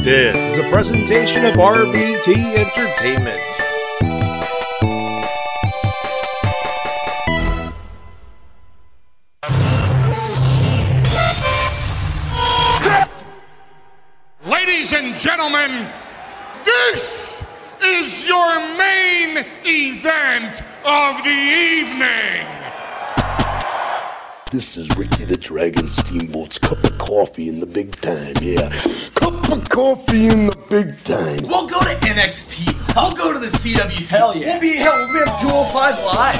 This is a presentation of RVT Entertainment. Ladies and gentlemen, this is your main event of the evening. This is Ricky the Dragon Steamboat's cup of coffee in the big time, yeah. Cup of coffee in the big time. We'll go to NXT. We'll go to the CWC. Hell yeah. We'll be at 205 Live.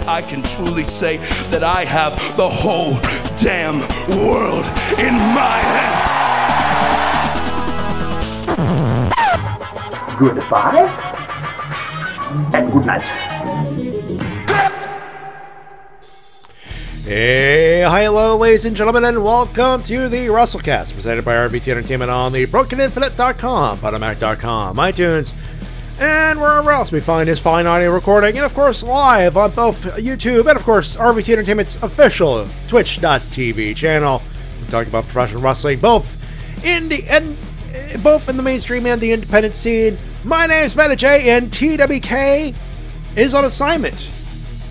I can truly say that I have the whole damn world in my hand. Goodbye and good night. Hey, hello, ladies and gentlemen, and welcome to the Wrestle-Cast, presented by RVT Entertainment on the BrokenInfinite.com, Podomac.com, iTunes, and wherever else we find this fine audio recording, and of course live on both YouTube and of course RVT Entertainment's official Twitch.tv channel. We talk about professional wrestling both in the mainstream and the independent scene. My name's Matty, and TWK is on assignment.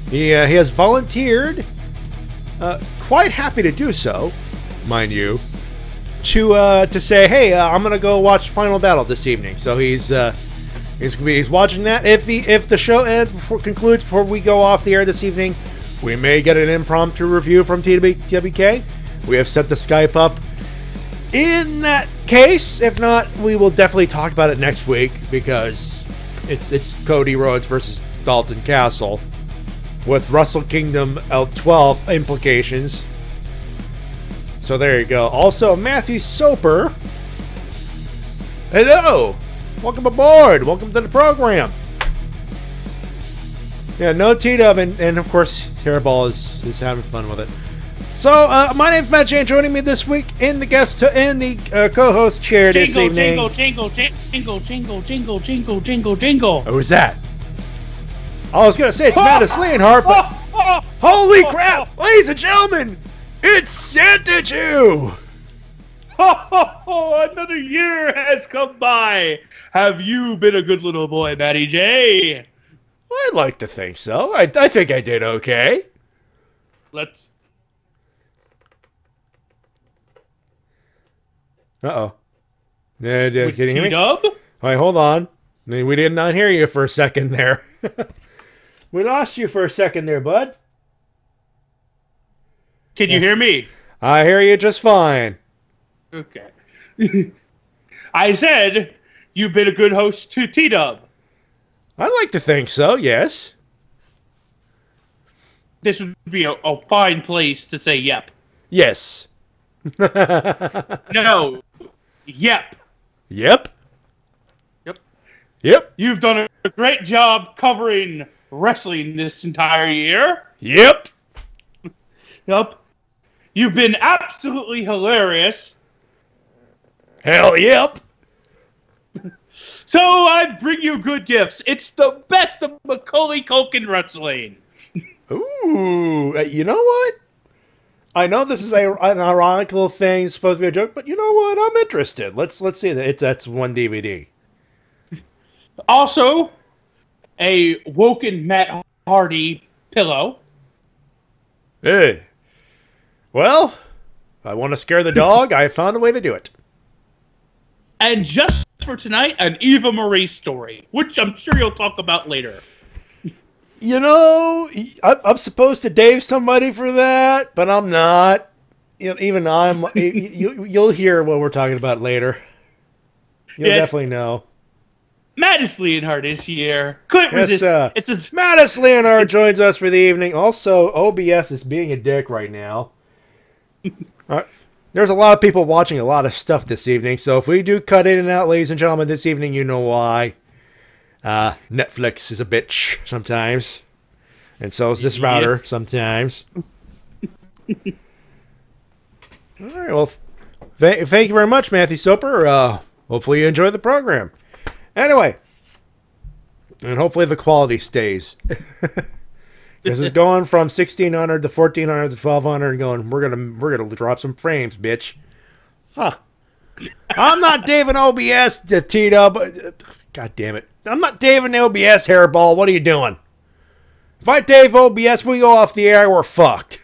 He has volunteered, quite happy to do so, mind you, to say, hey, I'm gonna go watch Final Battle this evening. So he's watching that. If the show concludes before we go off the air this evening, we may get an impromptu review from TWK. We have set the Skype up. In that case, if not, we will definitely talk about it next week because it's Cody Rhodes versus Dalton Castle with Wrestle Kingdom 12 implications. So there you go. Also, Matthew Soper. Hello! Welcome aboard! Welcome to the program! Yeah, no T-Dub, and of course, Terrorball is having fun with it. So, my name's Matt J, and joining me this week in the co-host chair this evening. Jingle, jingle. Who's that? I was gonna say it's Matty LeonHart, but holy crap, ladies and gentlemen, it's Santa Jew. Another year has come by. Have you been a good little boy, Matty J? I'd like to think so. I think I did okay. Let's. Uh-oh. Can you hear me? T-Dub? All right, hold on. We did not hear you for a second there. We lost you for a second there, bud. Can you hear me? I hear you just fine. Okay. I said you've been a good host to T-Dub. I'd like to think so, yes. This would be a fine place to say yep. Yes. No. Yep. Yep. Yep. Yep. You've done a great job covering wrestling this entire year. Yep. Yep. You've been absolutely hilarious. Hell yep. So I bring you good gifts. It's the best of Macaulay Culkin wrestling. Ooh, you know what? I know this is an ironic little thing, it's supposed to be a joke, but you know what? I'm interested. Let's see that. That's one DVD. Also, a Woken Matt Hardy pillow. Hey. Well, if I want to scare the dog, I found a way to do it. And just for tonight, an Eva Marie story, which I'm sure you'll talk about later. You know, I'm supposed to Dave somebody for that, but I'm not. You know, even you'll hear what we're talking about later. You'll definitely know. Matty LeonHart is here. Couldn't resist. Matty LeonHart joins us for the evening. Also, OBS is being a dick right now. There's a lot of people watching a lot of stuff this evening, so if we do cut in and out, ladies and gentlemen, this evening, you know why. Netflix is a bitch sometimes, and so is this router sometimes. All right, well, thank you very much, Matthew Soper. Hopefully you enjoy the program. Anyway, and hopefully the quality stays. This is going from 1600 to 1400 to 1200 and going, we're gonna drop some frames, bitch. Huh. I'm not Dave and OBS, T-Dub. God damn it. I'm not Dave and OBS, Hairball. What are you doing? If I Dave OBS, we go off the air, we're fucked.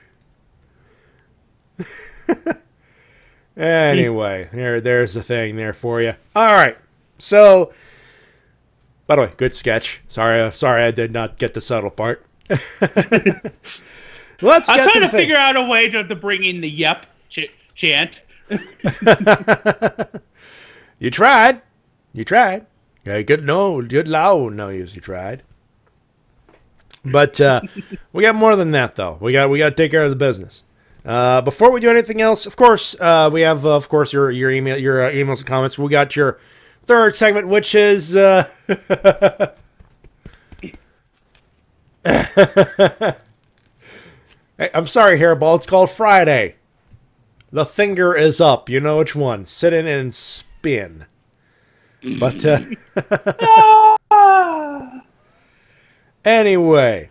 Anyway, there's the thing there for you. All right. So, by the way, good sketch. Sorry I did not get the subtle part. Let's I'm get trying to thing. figure out a way to bring in the yep chant. You tried. Yeah, good loud. No, you tried. But we got more than that, though. We got to take care of the business. Before we do anything else, of course, we have of course your emails and comments. We got your third segment, which is Hey, I'm sorry, Hairball. It's called Friday. The finger is up. You know which one. Sit in and spin. But anyway,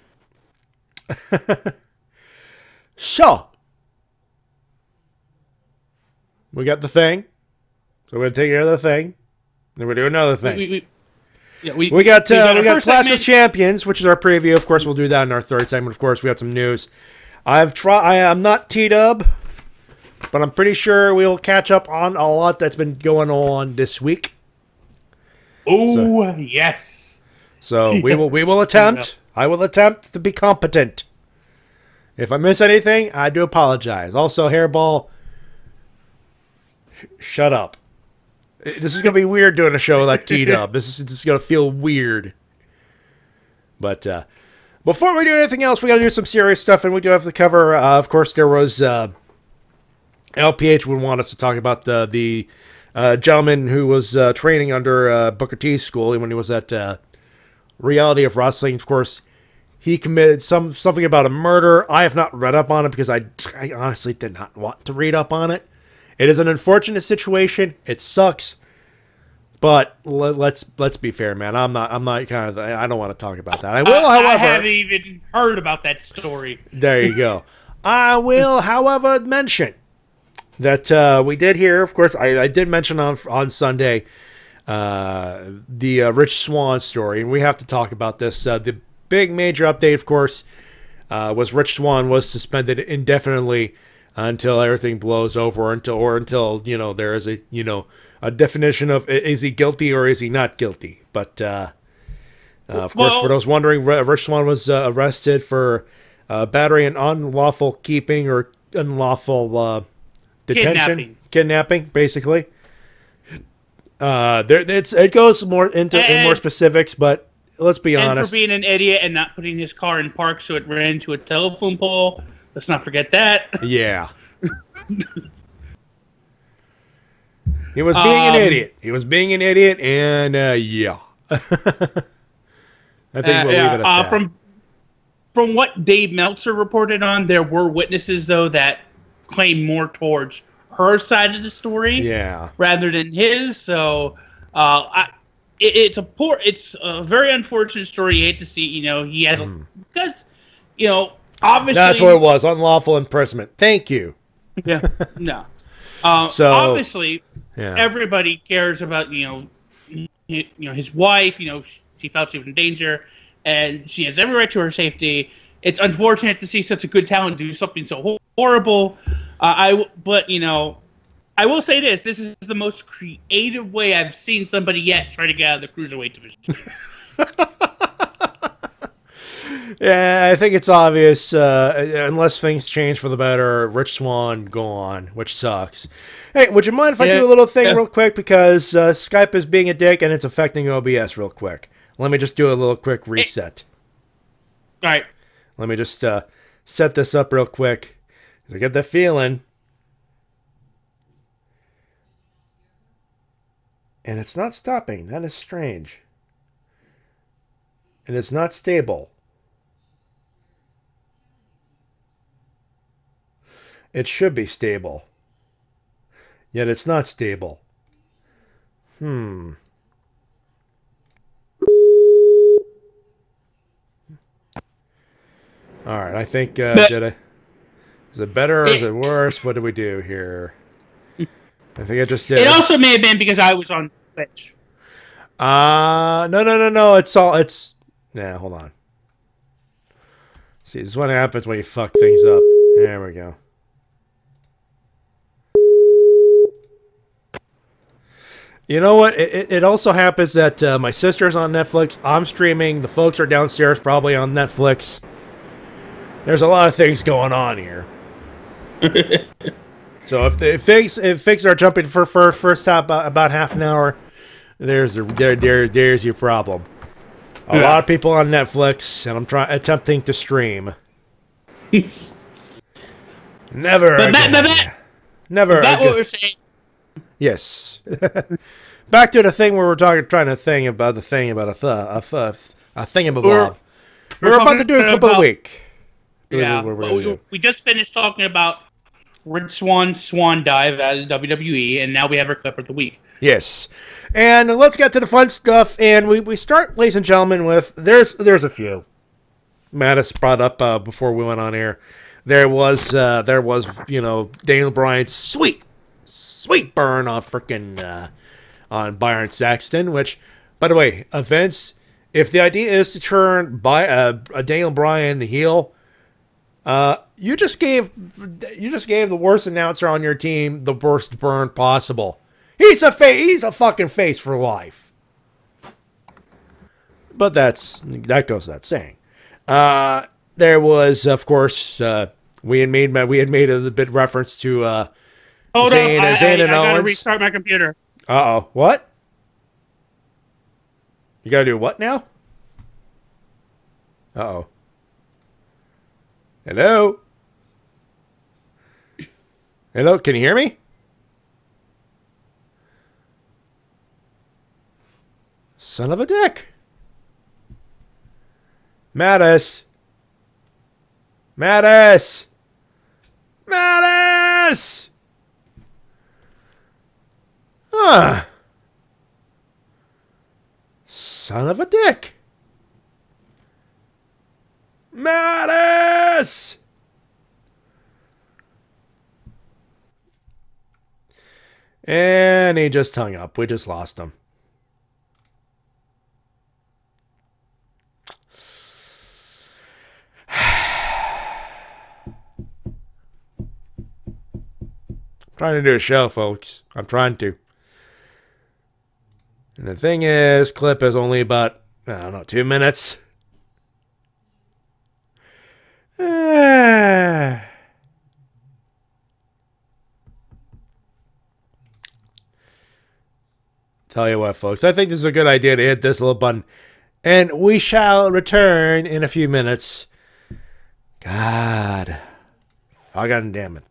so we got the thing. So we're gonna take care of the thing. Then we do another thing. We got Clash of Champions, which is our preview. Of course, we'll do that in our third segment. Of course, we got some news. I'm not T-Dub, but I'm pretty sure we'll catch up on a lot that's been going on this week. Oh, yes. So we will attempt. I will attempt to be competent. If I miss anything, I do apologize. Also, Hairball, shut up. This is gonna be weird doing a show like T-Dub. This is gonna feel weird. But before we do anything else, we got to do some serious stuff, and we do have to cover. Of course, there was LPH would want us to talk about the gentleman who was training under Booker T's school when he was at Reality of Wrestling. Of course, he committed something about a murder. I have not read up on it because I honestly did not want to read up on it. It is an unfortunate situation. It sucks. But let's be fair, man. I don't want to talk about that. I will, however. I haven't even heard about that story. There you go. I will, however, mention that we did hear. Of course, I did mention on Sunday the Rich Swann story, and we have to talk about this. The big major update, of course, was Rich Swann was suspended indefinitely until everything blows over, or until there is a definition of is he guilty or is he not guilty. But of course, for those wondering, Rich Swann was arrested for battery and unlawful keeping or unlawful detention, kidnapping, basically. It goes more into more specifics, but let's be honest. And for being an idiot and not putting his car in park so it ran into a telephone pole. Let's not forget that. Yeah. He was being an idiot. He was being an idiot, and yeah. I think we'll leave it at that. From what Dave Meltzer reported on, there were witnesses, though, that claim more towards her side of the story, rather than his. So, it's a very unfortunate story. You hate to see, he has because, obviously that's what it was. Unlawful imprisonment. Thank you. Yeah. No. So obviously, everybody cares about his wife. She felt she was in danger, and she has every right to her safety. It's unfortunate to see such a good talent do something so horrible. But I will say this: this is the most creative way I've seen somebody yet try to get out of the cruiserweight division. Yeah, I think it's obvious. Unless things change for the better, Rich Swann gone, which sucks. Hey, would you mind if I do a little thing real quick? Because Skype is being a dick and it's affecting OBS real quick. Let me just do a little quick reset. All right. Let me just set this up real quick. I get the feeling. And it's not stopping. That is strange. And it's not stable. It should be stable. Yet it's not stable. All right, I think did I? Is it better or is it worse? What do we do here? I think I just did. It also may have been because I was on Twitch. No. It's yeah. Hold on. See, this is what happens when you fuck things up. There we go. You know what? It also happens that my sister's on Netflix. I'm streaming. The folks are downstairs, probably on Netflix. There's a lot of things going on here. So if figs are jumping for first stop about half an hour, there's your problem. A lot of people on Netflix, and I'm attempting to stream. Never again. Never again. What we're saying. Yes. Back to the thing where we're trying to think about a thingamabob. We're about to do a clip of the week. Yeah, we just finished talking about Rich Swan dive at WWE, and now we have our clip of the week. Yes. And let's get to the fun stuff. And we start, ladies and gentlemen, with there's a few. Mattis brought up before we went on air. There was Daniel Bryan's sweet burn on frickin' on Byron Saxton, which, by the way, Vince, if the idea is to turn a Daniel Bryan heel, you just gave the worst announcer on your team the worst burn possible. He's a fucking face for life. But that goes without saying. There was, of course, we had made a bit reference to Hold Zayn, on, Zayn and I gotta Owens. restart my computer. Uh-oh. What? You gotta do what now? Uh-oh. Hello? Hello? Can you hear me? Son of a dick. Mattis. Mattis. Mattis. Huh. Son of a dick. Mattis. And he just hung up. We just lost him. Trying to do a show, folks. I'm trying to. And the thing is, clip is only about, I don't know, 2 minutes. Tell you what, folks. I think this is a good idea to hit this little button. And we shall return in a few minutes. God. Oh, God damn it.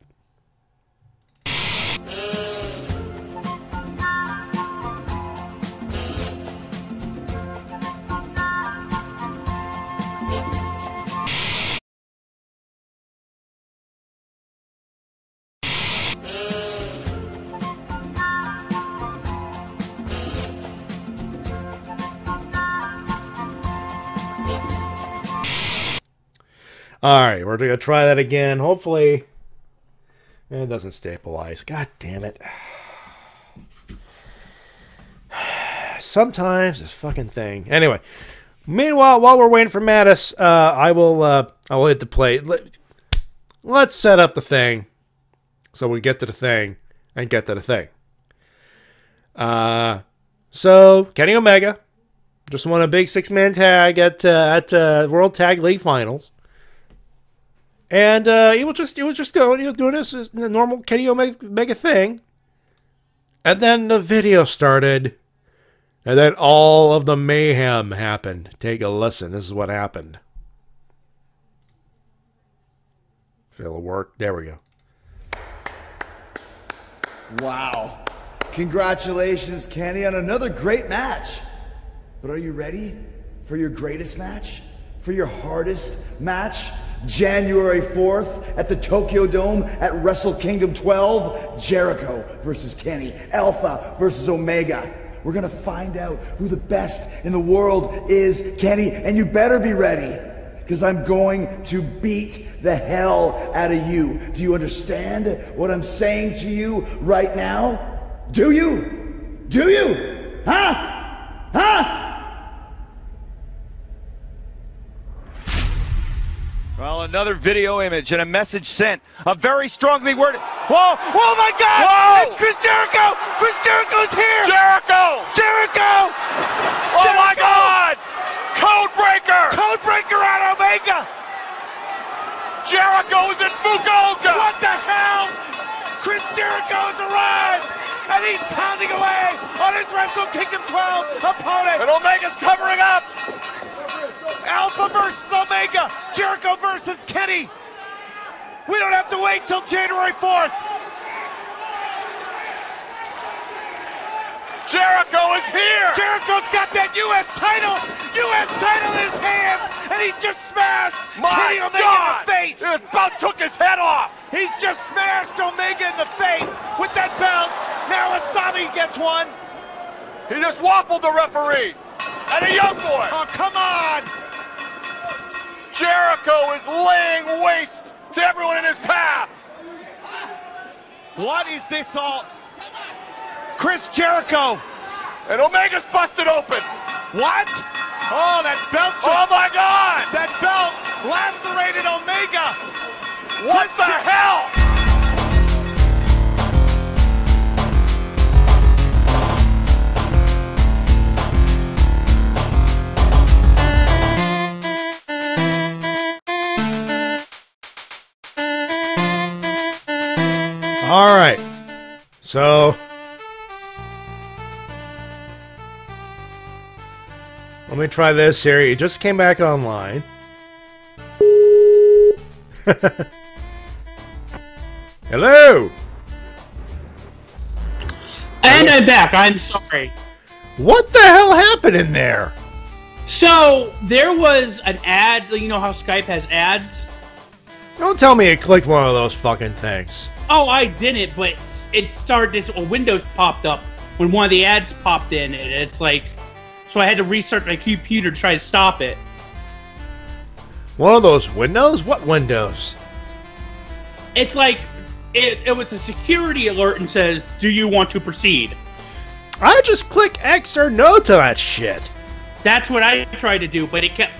Alright, we're going to try that again. Hopefully, it doesn't stabilize. God damn it. Sometimes this fucking thing. Anyway, meanwhile, while we're waiting for Mattis, I will hit the play. Let's set up the thing so we get to the thing and get to the thing. So, Kenny Omega just won a big 6-man tag at World Tag League Finals. And he was just doing this as the normal Kenny Omega thing. And then the video started. And then all of the mayhem happened. Take a listen. This is what happened. Feel it'll work. There we go. Wow. Congratulations, Kenny, on another great match. But are you ready for your greatest match? For your hardest match? January 4th at the Tokyo Dome at Wrestle Kingdom 12, Jericho versus Kenny, Alpha versus Omega. We're gonna find out who the best in the world is, Kenny, and you better be ready. because I'm going to beat the hell out of you. Do you understand what I'm saying to you right now? Do you? Do you? Huh? Huh? Well, another video image and a message sent. A very strongly worded. Whoa! Oh my God! Whoa! It's Chris Jericho! Chris Jericho's here! Jericho! Jericho! Oh Jericho! My God! Codebreaker! Codebreaker on Omega! Jericho is in Fukuoka! What the hell? Chris Jericho has arrived! And he's pounding away on his Wrestle Kingdom 12 opponent! And Omega's covering up! Alpha versus Omega! Jericho versus Kenny! We don't have to wait till January 4th! Jericho is here! Jericho's got that U.S. title! U.S. title in his hands! And he's just smashed Kenny Omega in the face! It about took his head off! He's just smashed Omega in the face with that belt! Now Asami gets one! He just waffled the referee! And a young boy! Oh, come on! Jericho is laying waste to everyone in his path! What is this all? Chris Jericho! And Omega's busted open! What? Oh, that belt just... Oh my God! That belt lacerated Omega! What the hell? All right, so let me try this here. It just came back online. Hello. And I'm back. I'm sorry. What the hell happened in there? So there was an ad. You know how Skype has ads? Don't tell me it clicked one of those fucking things. Oh, I didn't, but it started, this Windows popped up when one of the ads popped in, and it's like, so I had to restart my computer to try to stop it. One of those windows? What windows? It's like, it was a security alert and says, do you want to proceed? I just click X or no to that shit. That's what I tried to do, but it kept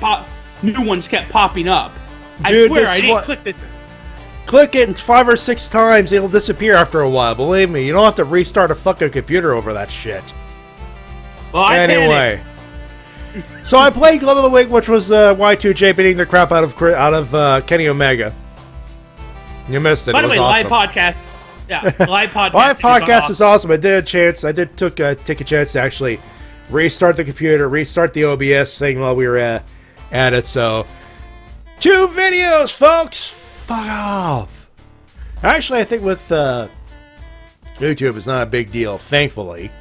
new ones kept popping up. Dude, I swear, I didn't click this. Click it 5 or 6 times, it'll disappear after a while. Believe me, you don't have to restart a fucking computer over that shit. Well, anyway, so I played Club of the Week, which was Y2J beating the crap out of Kenny Omega. You missed it. By the way, awesome. live podcast. Yeah, live podcast. Live podcast is awesome. I did a chance. I did take a chance to actually restart the computer, restart the OBS thing while we were at it. So 2 videos, folks. Fuck off. Actually, I think with YouTube, it's not a big deal, thankfully.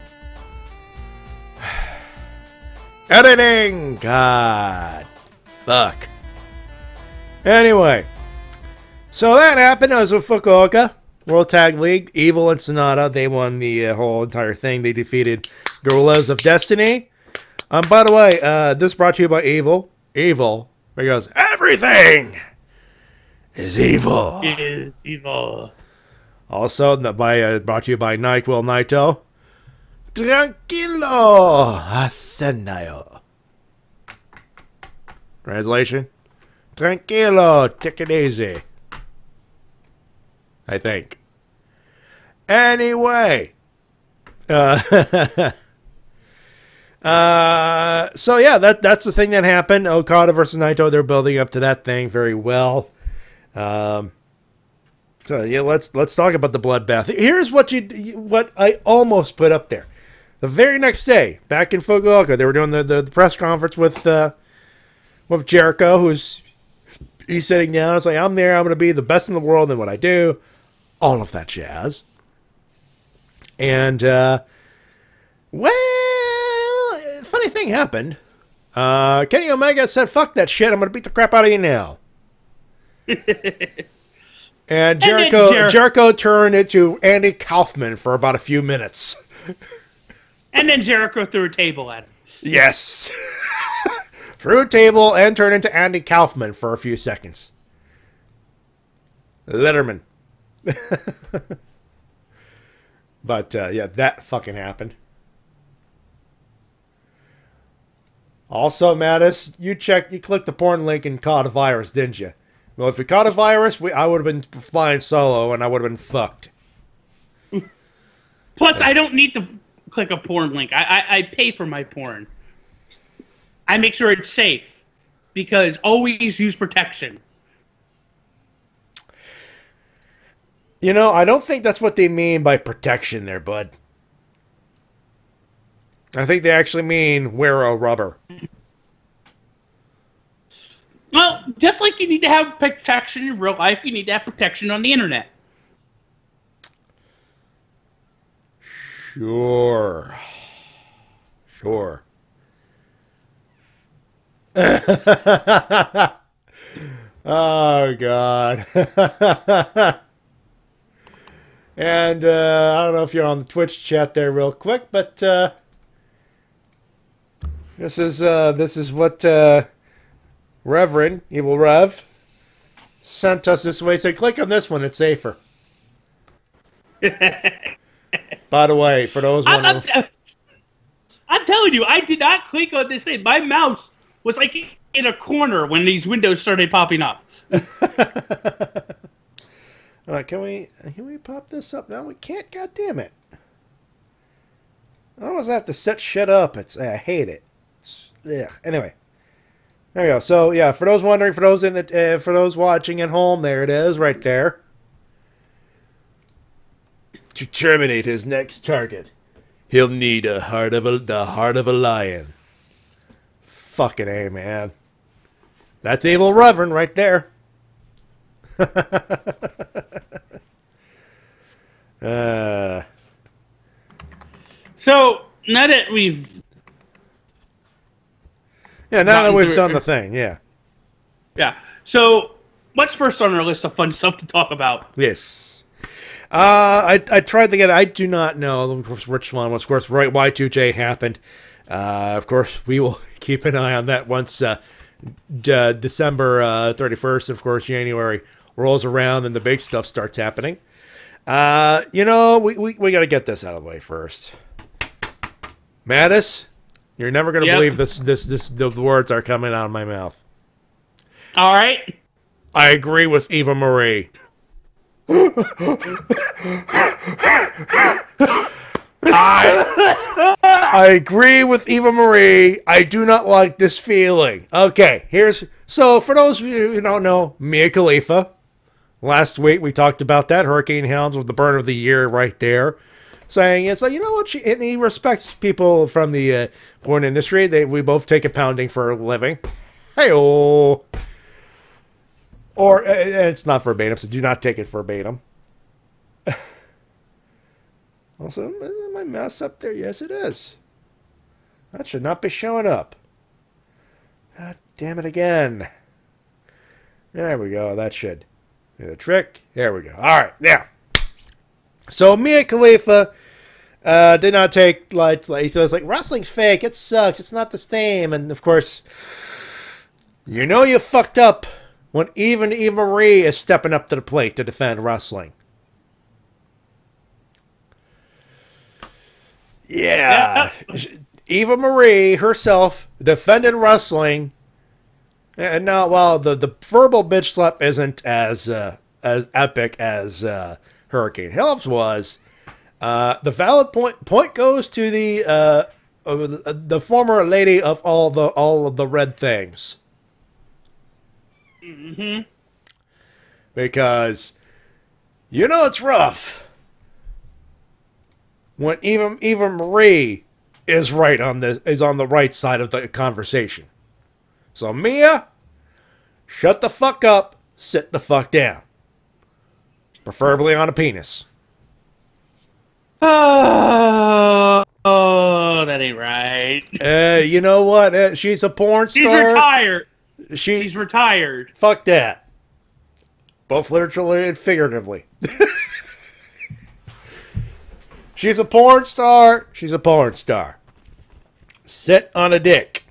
Editing! God. Fuck. Anyway. So that happened. I was with Fukuoka. World Tag League. Evil and Sonata. They won the whole entire thing. They defeated Gorillas of Destiny. By the way, this brought to you by Evil. Evil. Where he goes, everything is evil. Is evil. Also, brought to you by NyQuil Naito. Tranquilo, hacenayo. Translation? Tranquilo, take it easy. I think. Anyway. So yeah, that's the thing that happened. Okada versus Naito, they're building up to that thing very well. So yeah, let's talk about the bloodbath. Here's what I almost put up there. The very next day, back in Fukuoka, they were doing the press conference with Jericho, he's sitting down. It's like, I'm there. I'm going to be the best in the world in what I do. All of that jazz. And well, funny thing happened. Kenny Omega said, "Fuck that shit. I'm going to beat the crap out of you now." And Jericho turned into Andy Kaufman for about a few minutes. And then Jericho threw a table at him. Yes. through a table and turn into Andy Kaufman for a few seconds. Letterman. But, yeah, that fucking happened. Also, Mattis, you clicked the porn link and caught a virus, didn't you? Well, if you caught a virus, I would have been flying solo and I would have been fucked. Plus, I don't need to click a porn link. I pay for my porn. I make sure it's safe. Because always use protection. You know, I don't think that's what they mean by protection there, bud. I think they actually mean wear a rubber. Well, just like you need to have protection in real life, you need to have protection on the internet. Sure. Sure. Oh, God. And I don't know if you're on the Twitch chat there real quick, but this is what Reverend, Evil Rev, sent us this way. Said, click on this one, it's safer. By the way, for those wondering... I'm telling you, I did not click on this thing. My mouse was like in a corner when these windows started popping up. All right, can we pop this up? No, we can't. God damn it! I always have to set shit up. I hate it. Anyway, there we go. So yeah, for those wondering, for those watching at home, there it is, right there. To terminate his next target, he'll need the heart of a lion. Fucking A, man. That's Evil Reverend right there. So now that we've done the thing, yeah. So what's first on our list of fun stuff to talk about? Yes. I tried to get. I do not know which one was. Of course, right. Y2J happened. Of course, we will keep an eye on that once December 31st. Of course, January rolls around and the big stuff starts happening. You know, we got to get this out of the way first. Mattis, you're never going to believe the words are coming out of my mouth. All right. I agree with Eva Marie. I agree with Eva Marie. I do not like this feeling. Okay, so for those of you who don't know, Mia Khalifa. Last week we talked about that. Hurricane Helms with the burn of the year right there. Saying it's like, you know what, and he respects people from the porn industry. We both take a pounding for a living. Hey-oh. Or, and it's not verbatim, so do not take it verbatim. Also, is my mouse up there? Yes, it is. That should not be showing up. God damn it again. There we go. That should do the trick. There we go. All right, now. So Mia Khalifa did not take lightly. So it's like, wrestling's fake. It sucks. It's not the same. And of course, you know you fucked up when even Eva Marie is stepping up to the plate to defend wrestling. Yeah. Eva Marie herself defended wrestling. And now, while the verbal bitch slap isn't as epic as Hurricane Helms was, the valid point goes to the former lady of all of the red things. Mm-hmm. Because you know it's rough when Eva Marie is on the right side of the conversation. So Mia, shut the fuck up, sit the fuck down. Preferably on a penis. Oh, that ain't right. You know what? She's a porn star. She's retired. She's retired. Fuck that. Both literally and figuratively. She's a porn star. She's a porn star. Sit on a dick.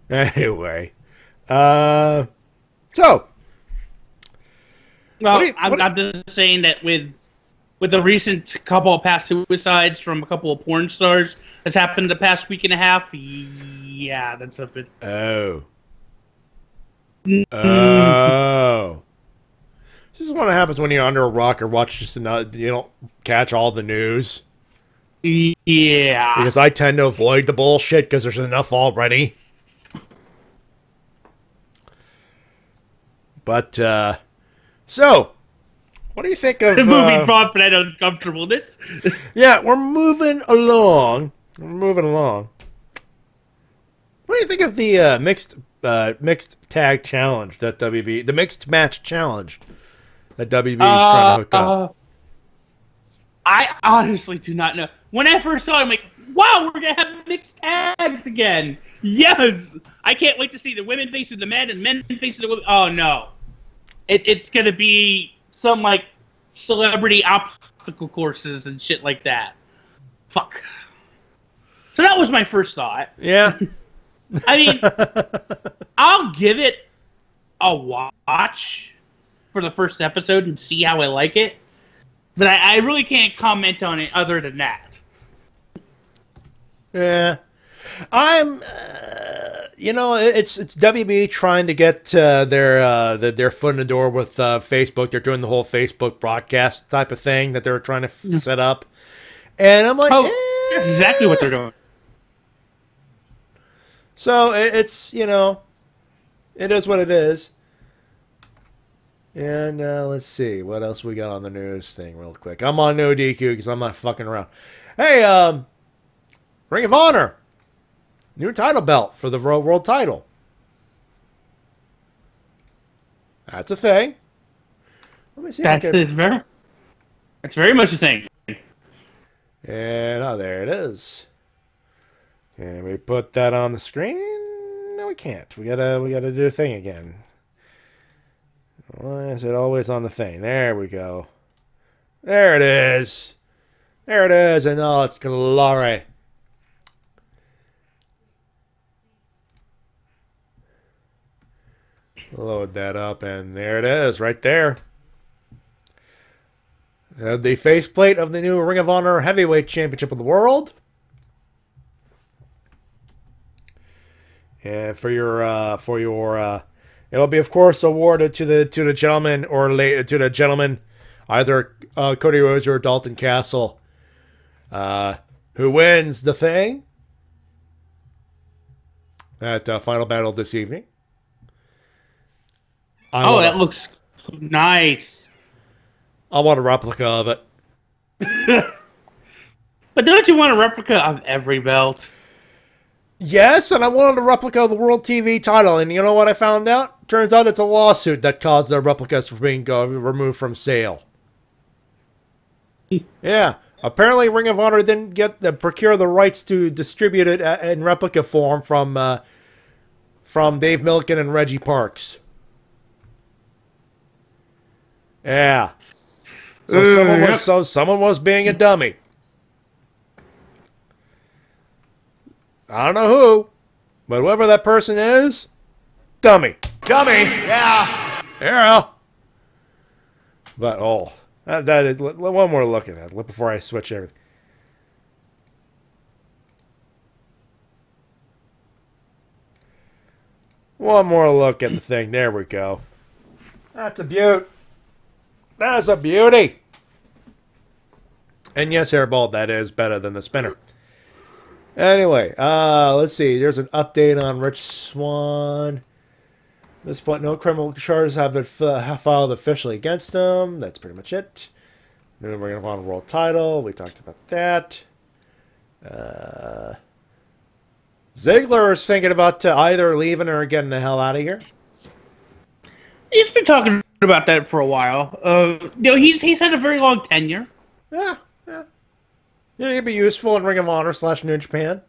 Anyway. So. Well, I'm just saying that with the recent couple of past suicides from a couple of porn stars that's happened the past week and a half, yeah, that's a bit... Oh. Oh. This is what happens when you're under a rock or watch just another, you don't catch all the news. Yeah. Because I tend to avoid the bullshit because there's enough already. But, so, what do you think of... moving from that uncomfortableness. Yeah, we're moving along. What do you think of the mixed tag challenge that WB... The mixed match challenge that WB is trying to hook up? I honestly do not know. When I first saw it, I'm like, wow, we're going to have mixed tags again. Yes! I can't wait to see the women facing the men and men facing the women. Oh, no. It's going to be some, like, celebrity obstacle courses and shit like that. Fuck. So that was my first thought. Yeah. I mean, I'll give it a watch for the first episode and see how I like it. But I really can't comment on it other than that. Yeah. I'm, you know, it's WB trying to get their foot in the door with Facebook. They're doing the whole Facebook broadcast type of thing that they're trying to set up. And I'm like, that's exactly what they're doing. So it's, you know, it is what it is. And let's see what else we got on the news thing real quick. I'm on no DQ because I'm not fucking around. Hey, Ring of Honor. New title belt for the world title. That's a thing. Let me see. That's very much a thing. And oh, there it is. Can we put that on the screen? No, we can't. We gotta do a thing again. Why is it always on the thing? There we go. There it is. There it is, and all its glory. Load that up, and there it is, right there. The faceplate of the new Ring of Honor Heavyweight Championship of the World. And for your it'll be, of course, awarded to the gentleman either Cody Rhodes or Dalton Castle, who wins the thing at Final Battle this evening. That looks nice. I want a replica of it. But don't you want a replica of every belt? Yes, and I wanted a replica of the World TV title, and you know what I found out? Turns out it's a lawsuit that caused their replicas from being removed from sale. Yeah, apparently Ring of Honor didn't procure the rights to distribute it in replica form from Dave Milliken and Reggie Parks. Yeah. So someone was being a dummy. I don't know who, but whoever that person is, dummy. Dummy, yeah. Yeah. But, one more look at that before I switch everything. One more look at the thing. There we go. That's a beaut. That is a beauty. And yes, Hairball, that is better than the spinner. Anyway, let's see. There's an update on Rich Swann. At this point, no criminal charges have been filed officially against him. That's pretty much it. New Ring of Honor World Title. We talked about that. Ziggler is thinking about either leaving or getting the hell out of here. He's been talking about that for a while. He's had a very long tenure. Yeah. Yeah, he'd be useful in Ring of Honor / New Japan.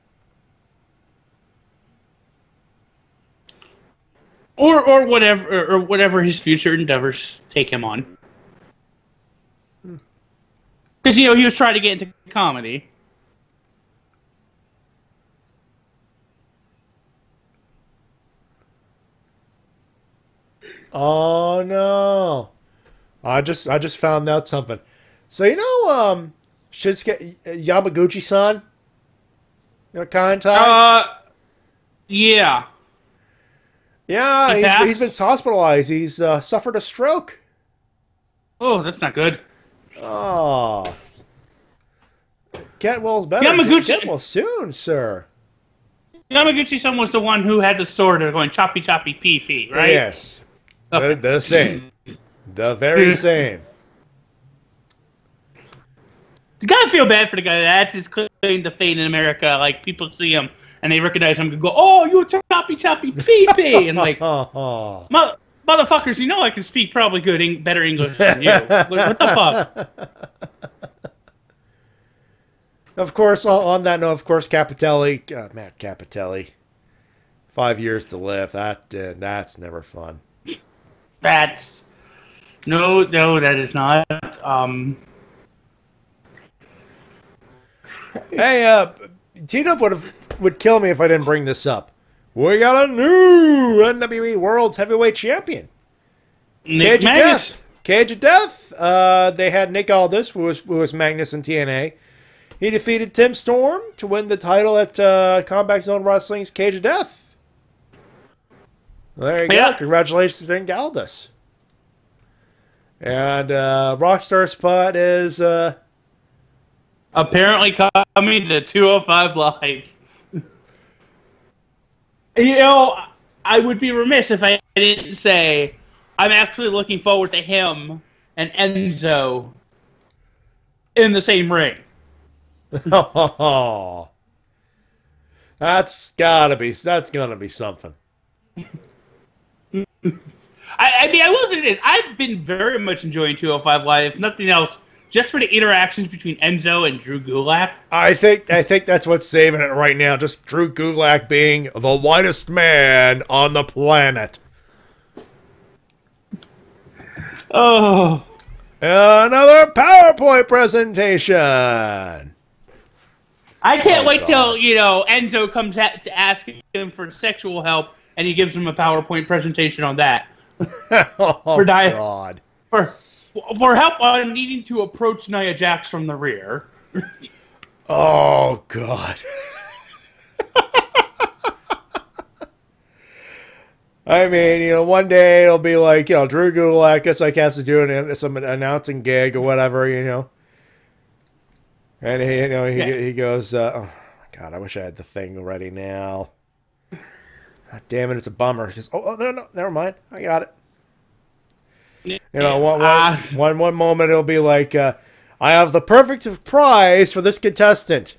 Or whatever his future endeavors take him on. Because, he was trying to get into comedy. Oh no! I just found out something. So Shinsuke Yamaguchi-san, Kantai. Yeah. Yeah, he's been hospitalized. He's suffered a stroke. Oh, that's not good. Oh. Get well's better. Get well soon, sir. Yamaguchi-san was the one who had the sword going choppy choppy pee pee, right? Yes. Okay. The same. The very same. You gotta feel bad for the guy that's his claim to fame in America. Like, people see him and they recognize him and go, "Oh, you choppy choppy pee pee," and like, motherfuckers, I can speak probably better English than you. What the fuck? Of course, on that note, Capitelli, Matt Capitelli, 5 years to live. That's never fun. No, that is not. Hey, T-Dub would kill me if I didn't bring this up. We got a new NWE World's Heavyweight Champion. Cage of Death. Cage of Death. They had Nick Aldis, who was Magnus in TNA. He defeated Tim Storm to win the title at Combat Zone Wrestling's Cage of Death. Well, there you go. Congratulations to Nick Aldis. And Rockstar Spot is apparently coming to 205 Live. I would be remiss if I didn't say I'm actually looking forward to him and Enzo in the same ring. Oh, that's gonna be something. I will say this: I've been very much enjoying 205 Live. If nothing else, just for the interactions between Enzo and Drew Gulak. I think that's what's saving it right now. Just Drew Gulak being the whitest man on the planet. Oh, another PowerPoint presentation. I can't wait till Enzo comes to ask him for sexual help, and he gives him a PowerPoint presentation on that. God. For help on needing to approach Nia Jax from the rear. Oh, God. I mean, one day it'll be like, Drew Gulak, guess I has to do some announcing gig or whatever, And he goes, oh, God, I wish I had the thing ready now. God damn it, it's a bummer. Just, no, never mind. I got it. One moment it'll be like, I have the perfect prize for this contestant.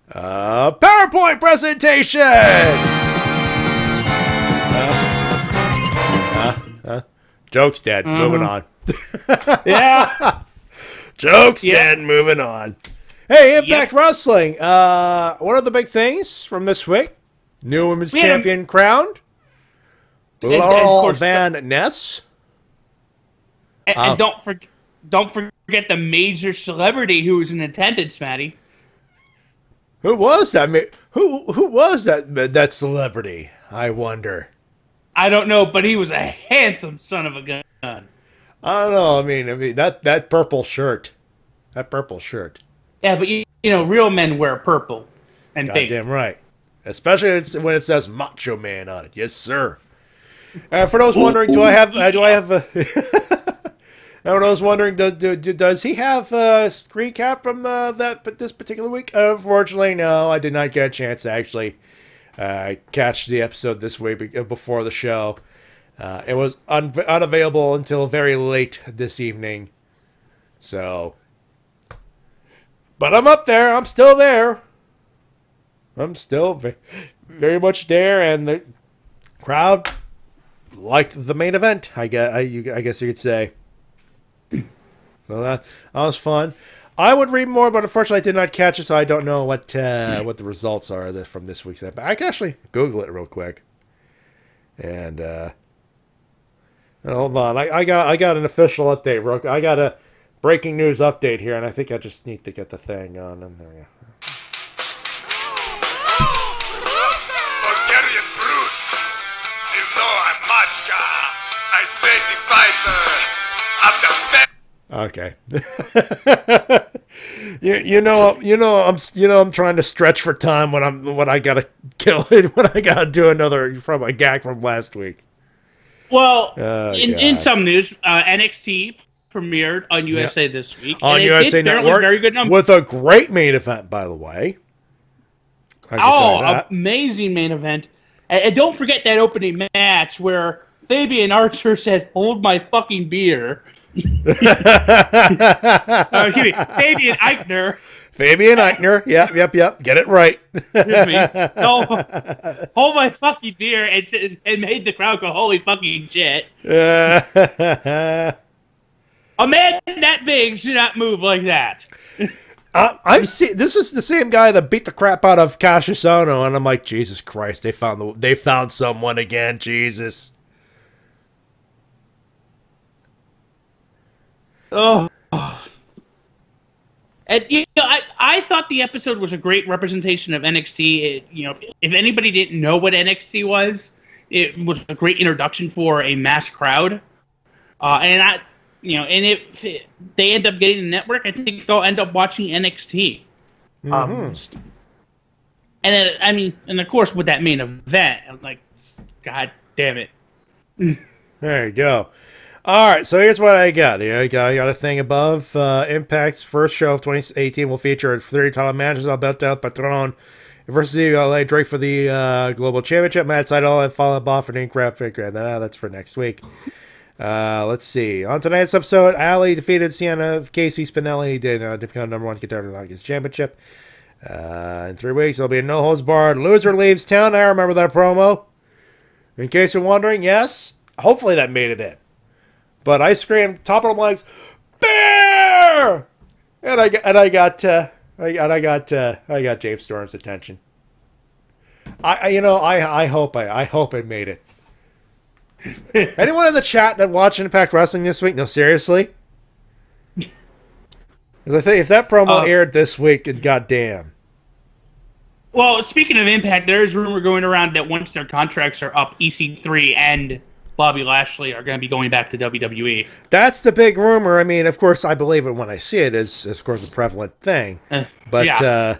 PowerPoint presentation! Joke's dead. Moving on. Yeah. Joke's dead. Moving on. Hey, Impact Wrestling. What are the big things from this week? New Women's Champion crowned. Laurel Van Ness. And don't forget the major celebrity who was in attendance, Matty. Who was that? Who was that celebrity? I wonder. I don't know, but he was a handsome son of a gun. I don't know. I mean that purple shirt. That purple shirt. Yeah, but real men wear purple and pink. Goddamn right. Especially when it says Macho Man on it. Yes, sir. For those wondering, do I have a? For those wondering, does he have a screen cap from this particular week? Unfortunately, no. I did not get a chance to actually catch the episode this week before the show. It was unavailable until very late this evening. So, but I'm up there. I'm still there. I'm still very much there, and the crowd liked the main event. I guess you could say. So that was fun. I would read more, but unfortunately I did not catch it, so I don't know what the results are from this week's episode. I can actually Google it real quick. And hold on, I got an official update. I got a breaking news update here, and I think I just need to get the thing on. And there we go. Bulgarian brute. You know I'm Machka. Okay. I'm trying to stretch for time when I gotta kill it, when I gotta do another from a gag from last week. Well, in some news, NXT premiered on USA this week. On USA Network, very good numbers. with a great main event, by the way. Amazing main event. And don't forget that opening match where Fabian Archer said, "Hold my fucking beer." Excuse me, Fabian Eichner. Fabian Eichner. Yep. Get it right. Excuse me. No, hold my fucking beer and made the crowd go, "Holy fucking shit." A man that big should not move like that. I've seen this is the same guy that beat the crap out of Cassius Ohno, and I'm like, Jesus Christ, they found someone again, Jesus. Oh. And I thought the episode was a great representation of NXT. If anybody didn't know what NXT was, it was a great introduction for a mass crowd. And if they end up getting the network, I think they'll end up watching NXT. Mm-hmm. And of course with that main event, I'm like, God damn it. There you go. All right, so here's what I got. I got a thing above. Impact's first show of 2018 will feature 30 title matches. Alberto Patron versus LA Drake for the Global Championship. Matt Seidel and followed by for the Incredible Figure. That's for next week. Let's see. On tonight's episode, Ali defeated Sienna, Kasey, Spinelli to become #1 contender to his championship. In 3 weeks, there'll be a no-holds-barred loser leaves town. I remember that promo. In case you're wondering, yes, hopefully that made it in. But I screamed top of the legs, bear, and I got James Storm's attention. I hope it made it. Anyone in the chat that watched Impact Wrestling this week? No, seriously. Because I think if that promo aired this week, and goddamn. Well, speaking of Impact, there is rumor going around that once their contracts are up, EC3 and Bobby Lashley are going to be going back to WWE. That's the big rumor. I mean, of course, I believe it when I see it. Is of course a prevalent thing. But yeah.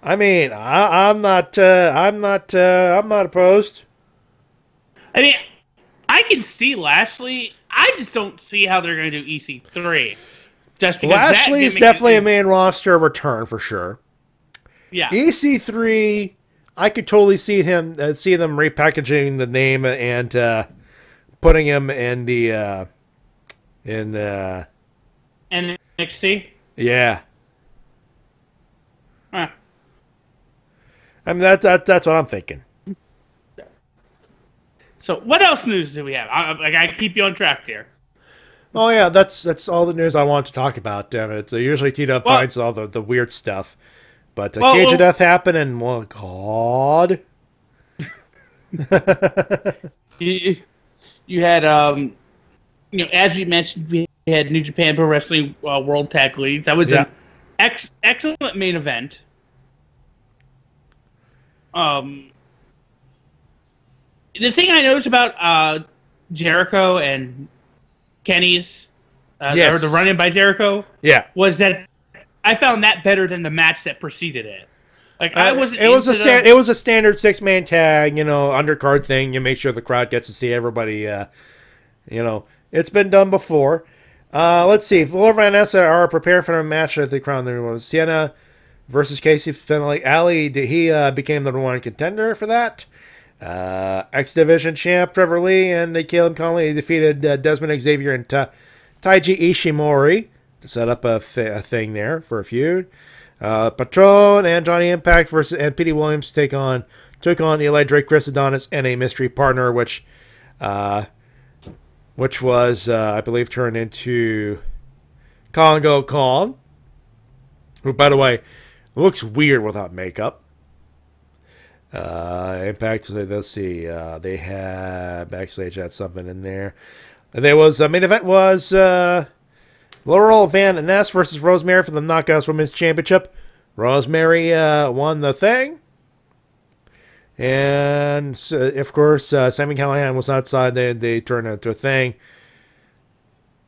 I mean, I'm not opposed. I mean, I can see Lashley. I just don't see how they're going to do EC3. Just because Lashley is definitely a main roster return for sure. Yeah. EC3, I could totally see them repackaging the name and putting him in the NXT. Yeah. Huh. I mean that's what I'm thinking. So what else news do we have? I keep you on track here. Oh yeah, that's all the news I want to talk about. Damn it, it's usually T-Dub finds all the weird stuff, but Cage of Death happened, and God, you had as we mentioned, we had New Japan Pro Wrestling World Tag Leagues. That was an excellent main event. The thing I noticed about Jericho and Kenny's, or the run-in by Jericho, was that I found that better than the match that preceded it. Like I wasn't. It was a standard 6-man tag, undercard thing. You make sure the crowd gets to see everybody. It's been done before. Let's see. Flora Vanessa are prepared for a match at the Crown. There was Sienna versus Kasey Finley. Ali, he became the #1 contender for that. X Division champ Trevor Lee and Caleb Conley defeated Desmond Xavier and Taiji Ishimori to set up a thing there for a feud. Patron and Johnny Impact and Petey Williams took on Eli Drake, Chris Adonis, and a mystery partner, which was I believe turned into Congo Kong, who by the way looks weird without makeup. Impact, let's see, they had backstage had something in there. There was main event was Laurel Van Ness versus Rosemary for the Knockouts Women's Championship. Rosemary won the thing, And of course, Sami Callihan was outside. They turned it into a thing,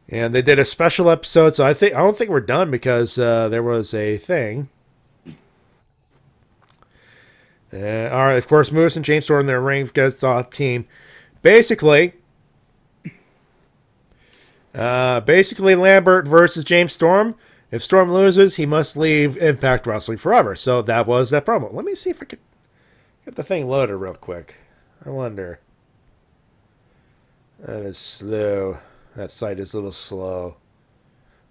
and they did a special episode. So I don't think we're done because there was a thing. All right, of course, Moose and James Storm in their ring against the team. Basically, Lambert versus James Storm. If Storm loses, he must leave Impact Wrestling forever. So that was that promo. Let me see if I can get the thing loaded real quick. I wonder. That is slow. That site is a little slow.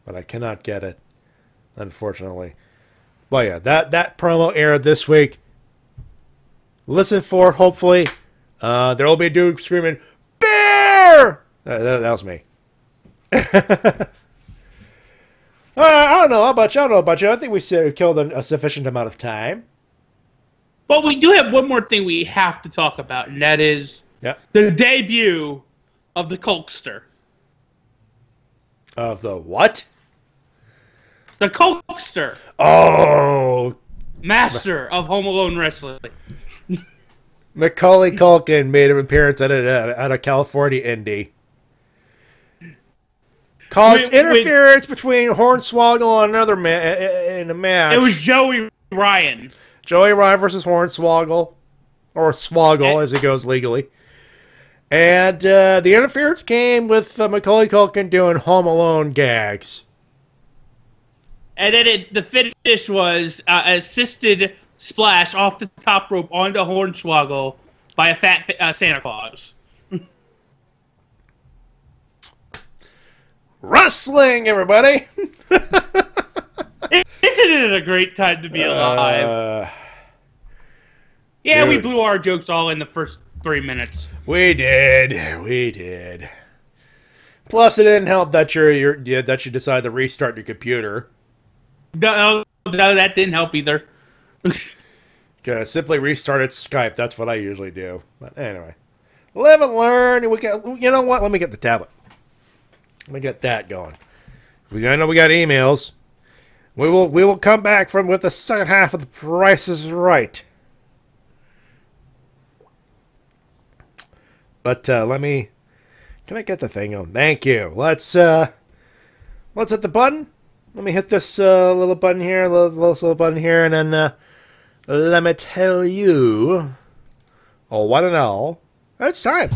But I cannot get it, unfortunately. But yeah, that promo aired this week. Listen for, hopefully. There will be a dude screaming, "Bear!" That was me. I don't know about you. I think we killed a sufficient amount of time. But we do have one more thing we have to talk about, and that is the debut of the Hulkster. Of the what? The Hulkster. Oh! Master of Home Alone Wrestling. Macaulay Culkin made an appearance at a California indie. Caused interference between Hornswoggle and another man in a match. It was Joey Ryan. Joey Ryan versus Hornswoggle. Or Swoggle, as it goes legally. And the interference came with Macaulay Culkin doing Home Alone gags. And then the finish was assisted splash off the top rope onto Hornswoggle by a fat Santa Claus. Wrestling, everybody! Isn't it a great time to be alive? We blew our jokes all in the first 3 minutes. We did. Plus, it didn't help that that you decided to restart your computer. No, that didn't help either. Simply restarted Skype. That's what I usually do. But anyway, live and learn. You know what? Let me get the tablet. Let me get that going. I know we got emails. We will come back with the second half of The Price is Right. But can I get the thing on? Thank you. Let's hit the button. Let me hit this little button here, little button here, and then let me tell you, one and all, it's time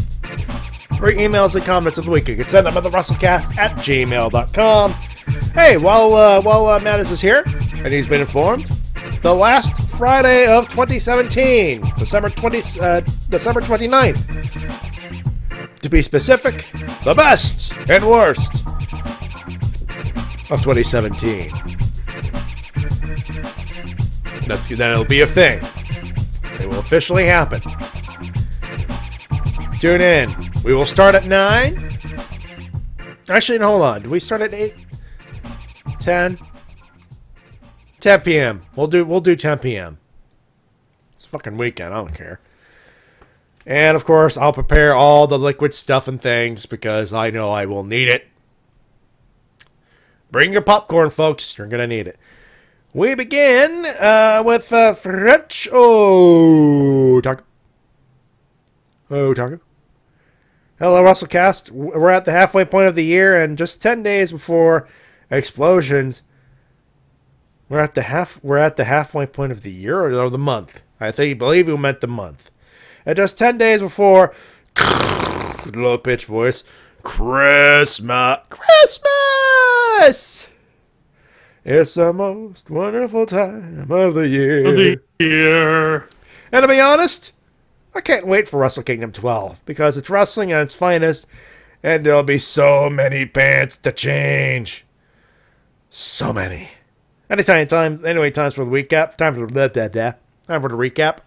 for emails and comments of the week. You can send them at the Wrestle-Cast@gmail.com. Hey, while Mattis is here, and he's been informed, the last Friday of 2017, December 29th. To be specific, the best and worst of 2017. Then it'll be a thing. It will officially happen. Tune in. We will start at 9. Actually, hold on. Do we start at 8? 10? 10 p.m. We'll do 10 p.m. It's fucking weekend. I don't care. And, of course, I'll prepare all the liquid stuff and things because I know I will need it. Bring your popcorn, folks. You're going to need it. We begin with French Taco. Taco. Hello, Wrestle-Cast. We're at the halfway point of the year, and just 10 days before Explosions. We're at the halfway point of the year or the month. I believe you meant the month. And just 10 days before, low pitch voice, Christmas. It's the most wonderful time of the year. And to be honest, I can't wait for Wrestle Kingdom 12 because it's wrestling at its finest, and there'll be so many pants to change. So many. Times for the recap. Time for the recap.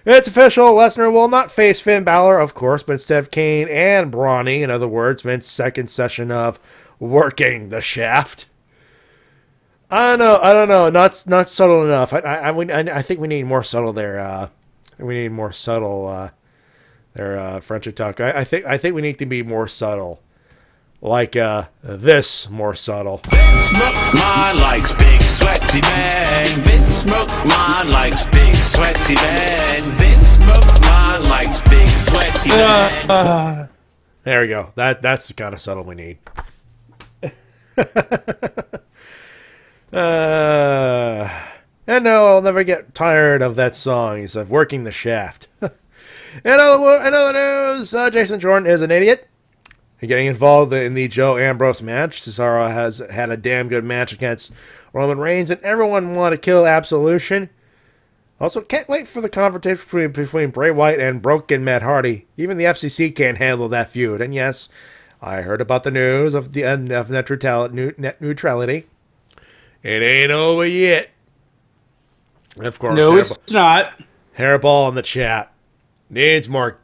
It's official. Lesnar will not face Finn Balor, of course, but instead Kane and Brawny. In other words, Vince's second session of working the shaft. I don't know. Not subtle enough. I think we need more subtle there. We need more subtle there, French talk. I think we need to be more subtle. Like this more subtle. Vince McMahon likes big sweaty men. Vince McMahon likes big sweaty men. Vince nice event. There we go. That's the kind of subtle we need. And no, I'll never get tired of that song. He's working the shaft. In other news, Jason Jordan is an idiot. Getting involved in the Joe Ambrose match. Cesaro has had a damn good match against Roman Reigns, and everyone wanted to kill Absolution. Also, can't wait for the confrontation between Bray Wyatt and Broken Matt Hardy. Even the FCC can't handle that feud. And yes, I heard about the news of the end of net neutrality. It ain't over yet. Of course, no, it's not. Hairball in the chat. Needs more.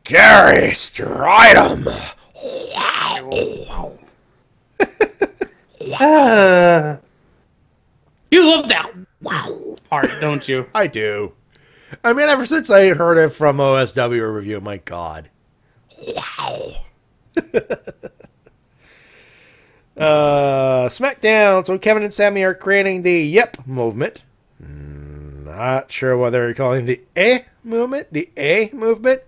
Gary Stridham. You love that wow part, don't you? I do. I mean, ever since I heard it from OSW review, my God. Wow. SmackDown. So Kevin and Sammy are creating the Yep movement. Not sure whether you're calling the movement. The A movement.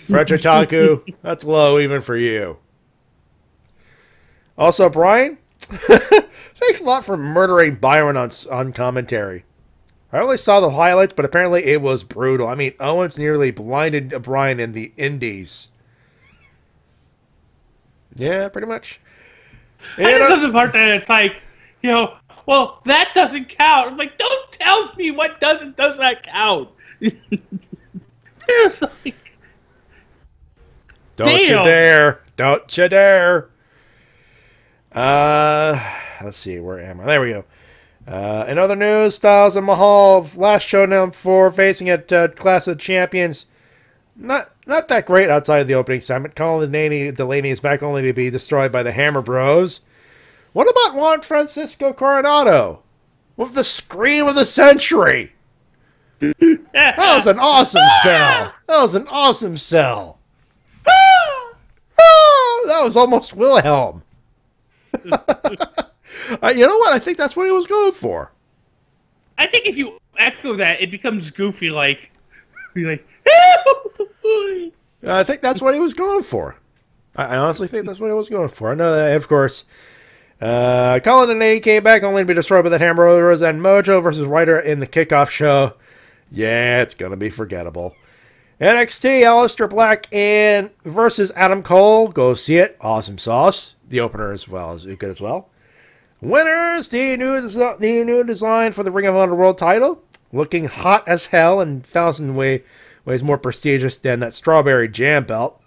Fred Otaku, that's low even for you. Also, Brian, thanks a lot for murdering Byron on commentary. I only saw the highlights, but apparently it was brutal. I mean, Owens nearly blinded Brian in the Indies. Yeah, pretty much. I just love the part that it's like, well, that doesn't count. I'm like, don't tell me what does not count. It's like, don't you dare. Don't you dare. Let's see. Where am I? There we go. In other news, Styles and Mahal last showdown before facing at Clash of Champions. Not that great outside of the opening segment. Colin Delaney is back only to be destroyed by the Hammer Bros. What about Juan Francisco Coronado? With the scream of the century. That was an awesome sell. That was almost Wilhelm. You know what? I think that's what he was going for. I think if you echo that, it becomes goofy. Like, I think that's what he was going for. I honestly think that's what he was going for. I know that, of course. Colin and Nady came back only to be destroyed by the Hammer Bros and Mojo versus Ryder in the kickoff show. Yeah, it's going to be forgettable. NXT, Aleister Black versus Adam Cole. Go see it. Awesome sauce. The opener as well is good as well. Winners, the new design for the Ring of Honor World title. Looking hot as hell and 1,000 ways more prestigious than that strawberry jam belt.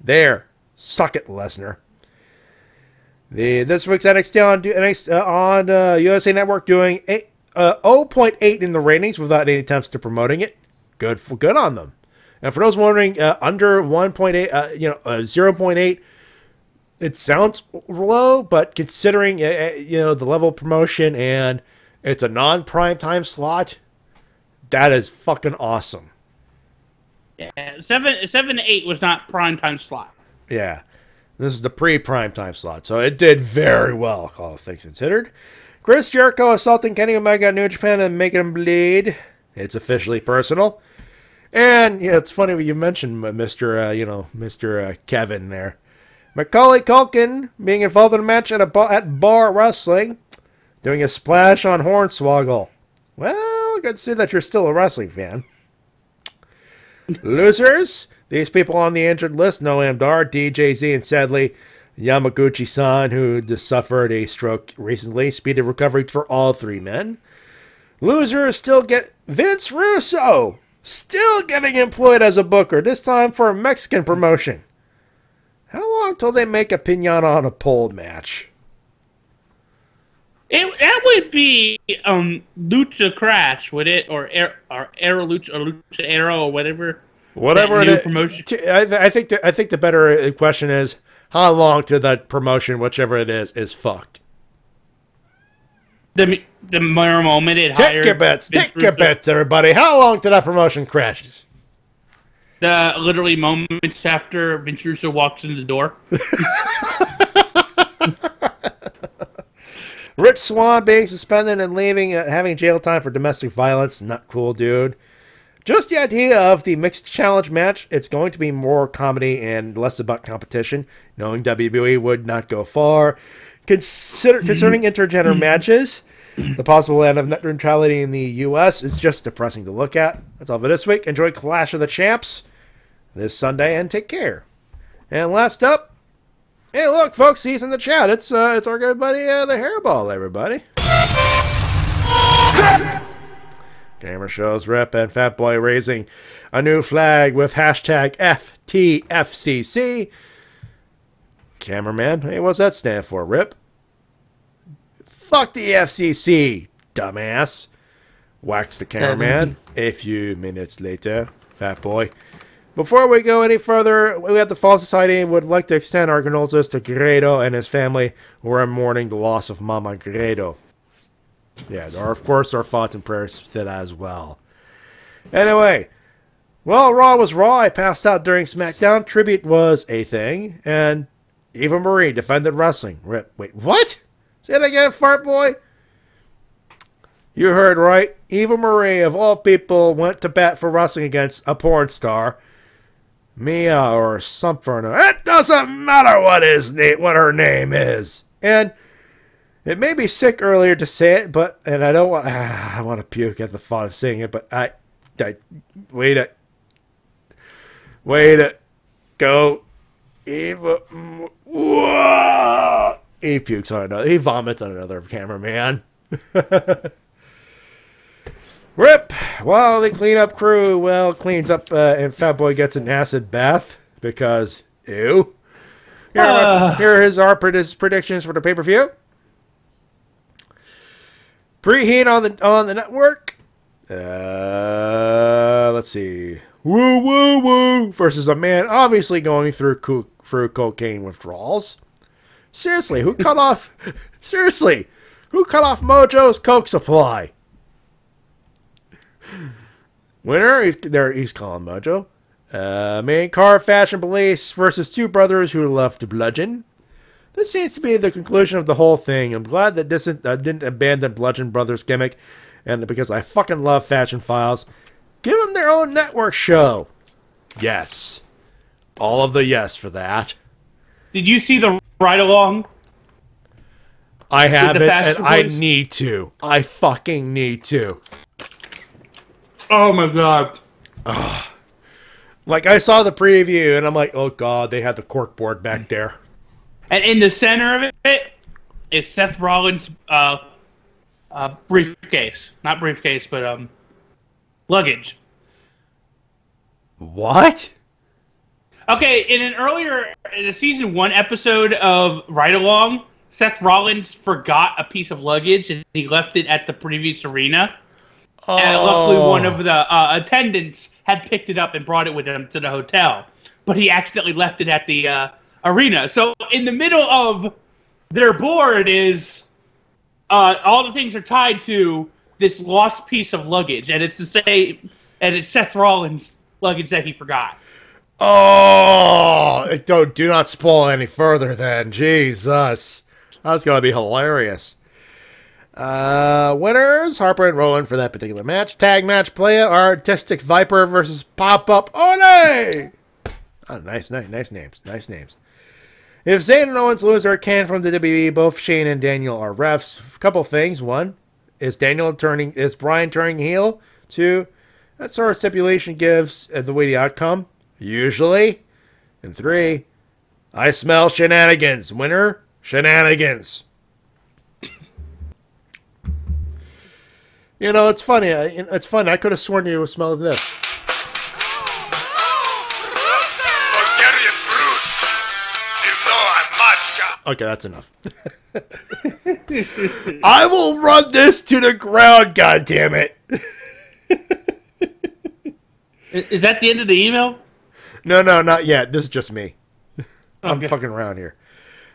There. Suck it, Lesnar. This week's NXT on USA Network doing 0.8 in the ratings without any attempts to promoting it. Good on them. And for those wondering, under 1.8, 0.8, it sounds low, but considering the level of promotion and it's a non-prime time slot, that is fucking awesome. Yeah, 7 to 8 was not prime time slot. Yeah, this is the pre-prime time slot, so it did very well, all things considered. Chris Jericho assaulting Kenny Omega in New Japan and making him bleed. It's officially personal. And it's funny when you mentioned Mr. Kevin there. Macaulay Culkin being involved in a match at Bar Wrestling, doing a splash on Hornswoggle. Well, good to see that you're still a wrestling fan. Losers. These people on the injured list: Noam Dar, DJZ, and sadly, Yamaguchi-san, who just suffered a stroke recently. Speedy recovery for all three men. Losers still get Vince Russo, still getting employed as a booker, this time for a Mexican promotion. How long till they make a piñata on a pole match? That would be Lucha Crash, would it? Or Aero Lucha, or Lucha Aero, or whatever. Whatever it is. Promotion. I think the better question is, how long till that promotion, whichever it is fucked? The moment it hired... Take your bets, everybody. How long till that promotion crashes? Literally moments after Vince Russo walks in the door. Rich Swann being suspended and having jail time for domestic violence. Not cool, dude. Just the idea of the mixed challenge match, it's going to be more comedy and less about competition, knowing WWE would not go far. Concerning intergender matches, the possible end of net neutrality in the U.S. is just depressing to look at. That's all for this week. Enjoy Clash of the Champs this Sunday, and take care. And last up, hey, look, folks, he's in the chat. It's our good buddy, the Hairball, everybody. Camera shows Rip and Fat Boy raising a new flag with hashtag FTFCC. Cameraman, hey, what's that stand for, Rip? Fuck the FCC, dumbass. Whacks the cameraman. A few minutes later, Fat Boy. Before we go any further, we at the Fall Society would like to extend our condolences to Guerrero and his family who are mourning the loss of Mama Guerrero. Yeah, of course, our thoughts and prayers to that as well. Anyway, well, Raw was Raw. I passed out during SmackDown. Tribute was a thing, and Eva Marie defended wrestling. Wait, what? Say that again, Fart Boy? You heard right. Eva Marie, of all people, went to bat for wrestling against a porn star. Mia or something. It doesn't matter what her name is. And it made me sick earlier to say it, but I don't want. I want to puke at the thought of saying it, but I wait it, go, Eva. Whoa! He pukes on another. He vomits on another cameraman. Rip! Well, the cleanup crew, cleans up, and Fat Boy gets an acid bath, because, ew. Here are our predictions for the pay-per-view. Preheat on the network. Let's see. Woo, woo, woo, versus a man obviously going through cocaine withdrawals. Seriously, who cut off Mojo's coke supply? Winner, he's calling Mojo. Main card, Fashion Police versus two brothers who love to bludgeon. This seems to be the conclusion of the whole thing. I'm glad that this didn't abandon Bludgeon Brothers gimmick, and because I fucking love Fashion Files. Give them their own network show. Yes. All of the yes for that. Did you see the ride-along? I haven't, and I need to. I fucking need to. Oh my god. Ugh. Like, I saw the preview, and I'm like, oh god, they had the corkboard back there. And in the center of it is Seth Rollins' briefcase. Not briefcase, but luggage. What? Okay, in a season 1 episode of Ride Along, Seth Rollins forgot a piece of luggage and he left it at the previous arena. Oh. And luckily one of the attendants had picked it up and brought it with him to the hotel. But he accidentally left it at the arena. So in the middle of their board is all the things are tied to this lost piece of luggage. And it's the same, and it's Seth Rollins' luggage that he forgot. Oh, do not spoil any further then. Jesus. That's going to be hilarious. Winners, Harper and Rowan for that particular match. Tag match player, Artistic Viper versus Pop-Up Ole! Oh, nice names. Nice names. If Zayn and Owens lose their can from the WWE, both Shane and Daniel are refs. A couple things. One, is Brian turning heel? Two, that sort of stipulation gives away the outcome. Usually. And 3, I smell shenanigans. Winner, shenanigans. You know, it's funny. It's funny. I could have sworn you were smelling this. Okay, that's enough. I will run this to the ground, goddammit. Is that the end of the email? No, not yet. This is just me. I'm fucking around here.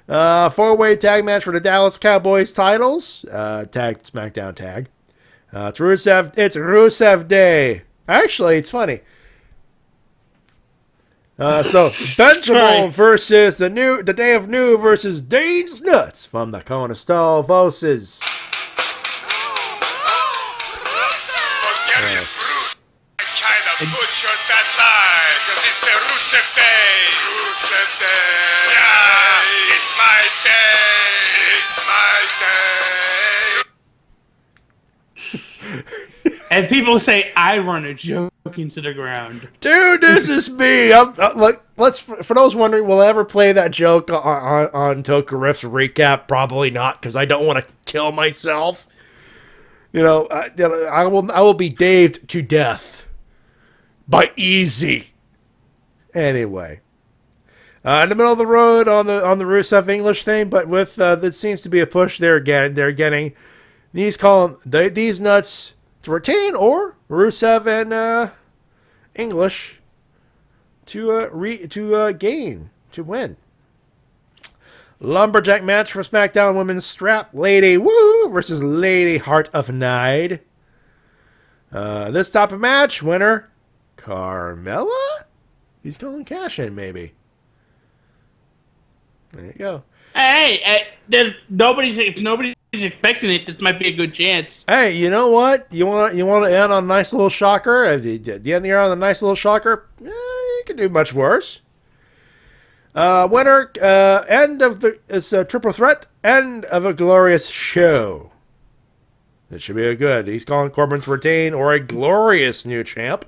4-way tag match for the Dallas Cowboys titles. Tag SmackDown tag. It's Rusev Day. Actually, it's funny. So Benjamin versus the Day of New versus Dane's Nuts from the Kona Stall Voses. butchered that lie, cause it's the Rusev Day. Rusev Day. Yeah, it's my day. It's my day. And people say I run a joke into the ground. Dude, this is me. I'm like, for those wondering, will I ever play that joke on Toku Riff's recap? Probably not, because I don't want to kill myself. I will be daved to death by Easy. Anyway, in the middle of the road on the Rusev English thing, but with there seems to be a push there again. They're getting these nuts to retain, or Rusev and English to gain, to win. Lumberjack match for SmackDown Women's Strap. Lady Woo versus Lady Heart of Night. This type of match, winner Carmella? He's calling cash in, maybe. There you go. Hey, if nobody's expecting it, this might be a good chance. Hey, you know what? You want to end on a nice little shocker? If you end the year on a nice little shocker, you can do much worse. Winner, it's a triple threat, end of a glorious show. This should be a good. He's calling Corbin to retain, or a glorious new champ.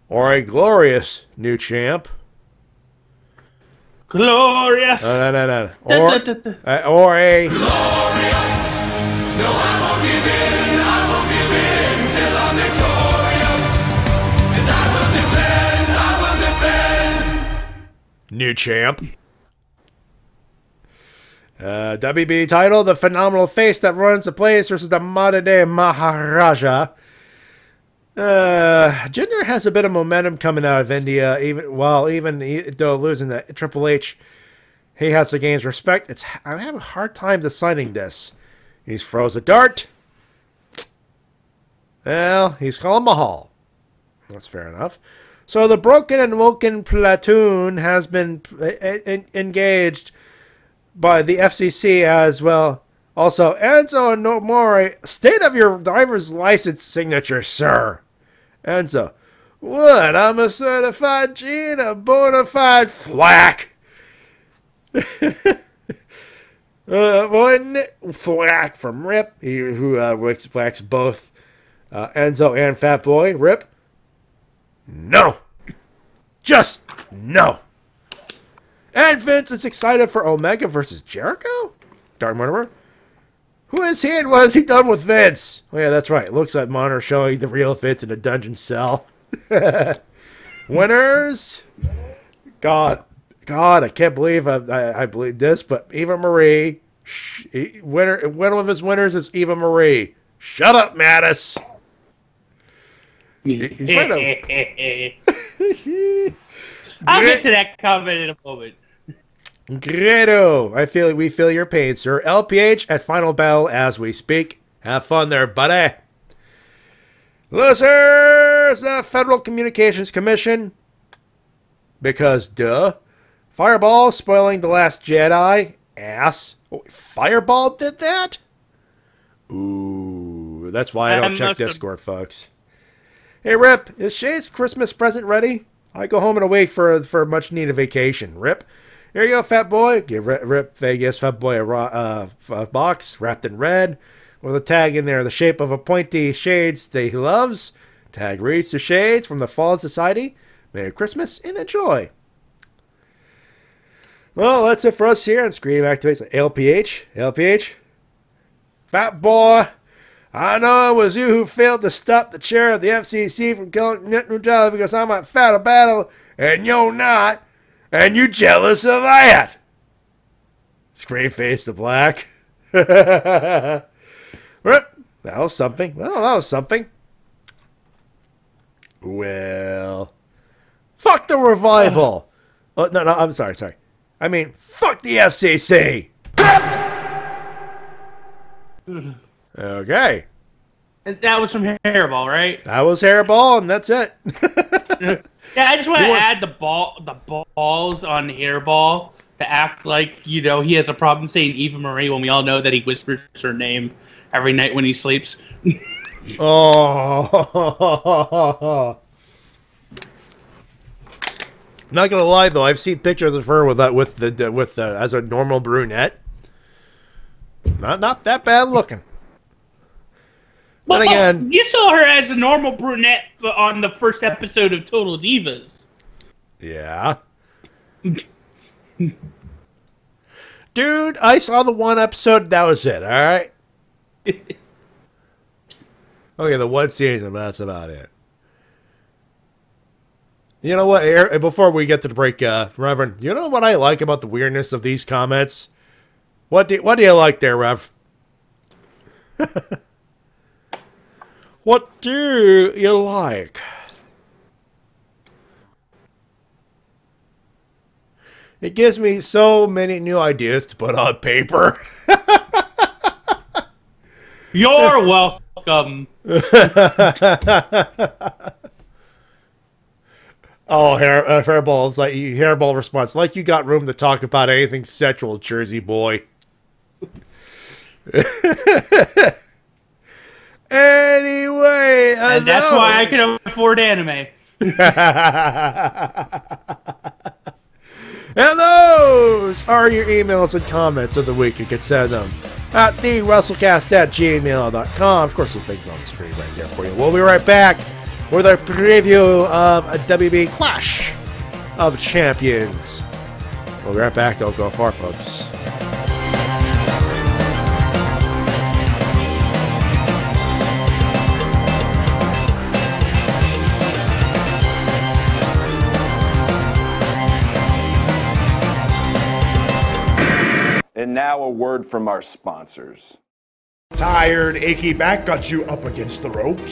Or a glorious new champ. Glorious. No. Or a glorious. No, I won't give in. I won't give in till I'm victorious. And I will defend. New champ. WB title, the phenomenal face that runs the place versus the modern day Maharaja. Jinder has a bit of momentum coming out of India, even though losing to Triple H, he has to gain respect. I have a hard time deciding this. He's froze a dart. Well, he's calling Mahal. That's fair enough. So the Broken and Woken platoon has been engaged by the FCC as well. Also, Enzo Nomori, state of your driver's license signature, sir. Enzo, what? I'm a certified G and a bona fide thwack. Thwack from Rip, who whacks both Enzo and Fat Boy. Rip, no. Just no. And Vince is excited for Omega versus Jericho? Dark Murderer? Who is he and what has he done with Vince? Oh, yeah, that's right. It looks like Monitor showing the real Vince in a dungeon cell. Winners? God, I can't believe I believe this, but Eva Marie. One of his winners is Eva Marie. Shut up, Mattis. He's right. I'll get to that comment in a moment. Gredo, we feel your pain, sir. LPH at Final Battle as we speak. Have fun there, buddy. Losers, the Federal Communications Commission. Because, duh. Fireball spoiling The Last Jedi. Ass. Oh, Fireball did that? Ooh, that's why I don't check Discord, folks. Hey, Rip, is Shay's Christmas present ready? I go home and awake for much needed vacation. Rip. Here you go, Fat Boy. Give Rip Vegas Fat Boy a box wrapped in red with a tag in there, the shape of a pointy shades that he loves. Tag reads to Shades from the Fallen Society. Merry Christmas and enjoy. Well, that's it for us here on Scream Activates. LPH. Fat Boy. I know it was you who failed to stop the chair of the FCC from killing net neutrality because I'm at Fatal Battle and you're not. And you jealous of that? Screen face the black. That was something. Well, that was something. Well, fuck the revival. Oh, no, I'm sorry. I mean, fuck the FCC. Okay. And that was from Hairball, right? That was Hairball, and that's it. Yeah, I just want to add the balls on Hairball to act like, he has a problem saying Eva Marie when we all know that he whispers her name every night when he sleeps. Oh. Not gonna lie though, I've seen pictures of her with the as a normal brunette. Not that bad looking. Well, but again, you saw her as a normal brunette on the first episode of Total Divas. Yeah. Dude, I saw the one episode. That was it. All right. Okay, the one season. That's about it. You know what? Before we get to the break, Reverend, you know what I like about the weirdness of these comments? What do you like there, Rev? What do you like? It gives me so many new ideas to put on paper. You're welcome. Oh, Hairball's like Hairball response. Like you got room to talk about anything sexual, Jersey boy. Anyway, and that's why I can afford anime. And those are your emails and comments of the week. You can send them at thewrestlecast@gmail.com. Of course, the thing's on the screen right there for you. We'll be right back with our preview of a WB Clash of Champions. We'll be right back. Don't go far, folks. And now a word from our sponsors. Tired, achy back got you up against the ropes?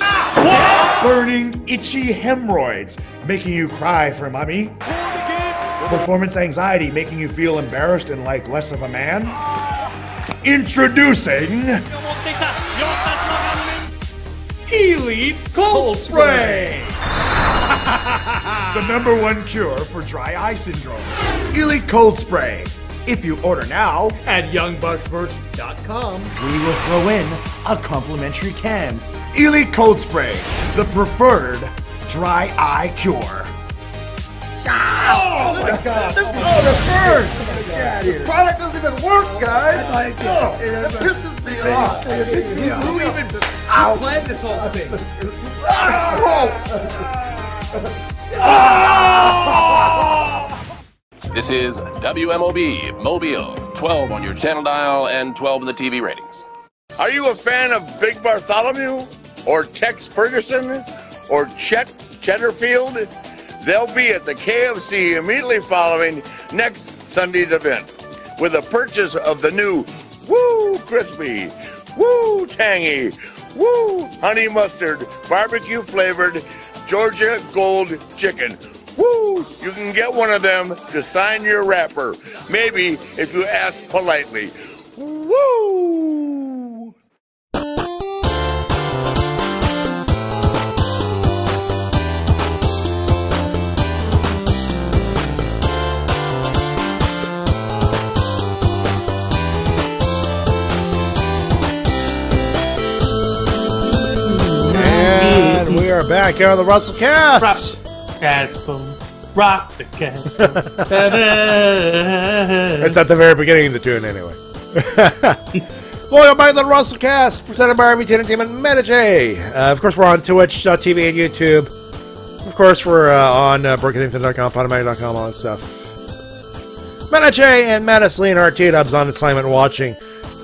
Burning, itchy hemorrhoids making you cry for mommy? Performance anxiety making you feel embarrassed and like less of a man? Introducing Elite Cold Spray! The #1 cure for dry eye syndrome. Elite Cold Spray. If you order now at YoungBucksMerch.com, we will throw in a complimentary can. Elite Cold Spray, the preferred dry eye cure. Oh my God! The first! This product doesn't even work, guys! That pisses me off. Who even planned this whole thing? This is WMOB Mobile, 12 on your channel dial and 12 in the TV ratings. Are you a fan of Big Bartholomew or Tex Ferguson or Chet Cheddarfield? They'll be at the KFC immediately following next Sunday's event with a purchase of the new Woo Crispy, Woo Tangy, Woo Honey Mustard Barbecue Flavored Georgia Gold Chicken. Woo! You can get one of them to sign your wrapper. Maybe if you ask politely. Woo! And we are back here on the Wrestle-Cast. Rock the castle. It's at the very beginning of the tune, anyway. Welcome back to the Wrestle-Cast, presented by RBT Entertainment Matty. Of course, we're on Twitch.tv and YouTube. Of course, we're on BrokenInfinite.com, Podomatic.com, all that stuff. Matty and Mattis LeonHart T-Dubs on assignment watching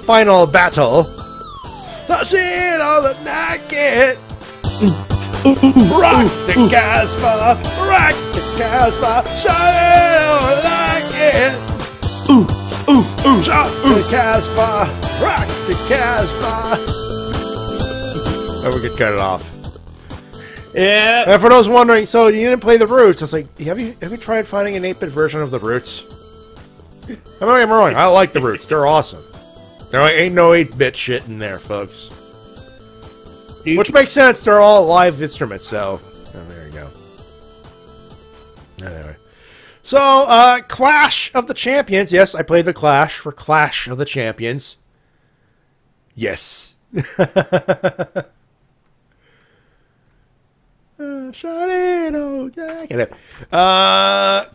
Final Battle. Touching all the naked. Rock the Casbah, rock the Casbah, shine it like it. Rock the Casbah, rock the Casbah. Oh, we could cut it off. Yeah. And for those wondering, so you didn't play the Roots? It's like, have you tried finding an 8-bit version of the Roots? I'm not getting me wrong. I like the Roots. They're awesome. There ain't no 8-bit shit in there, folks. Which makes sense. They're all live instruments, so... Oh, there you go. Anyway. So, Clash of the Champions. Yes, I played the Clash for Clash of the Champions. Yes.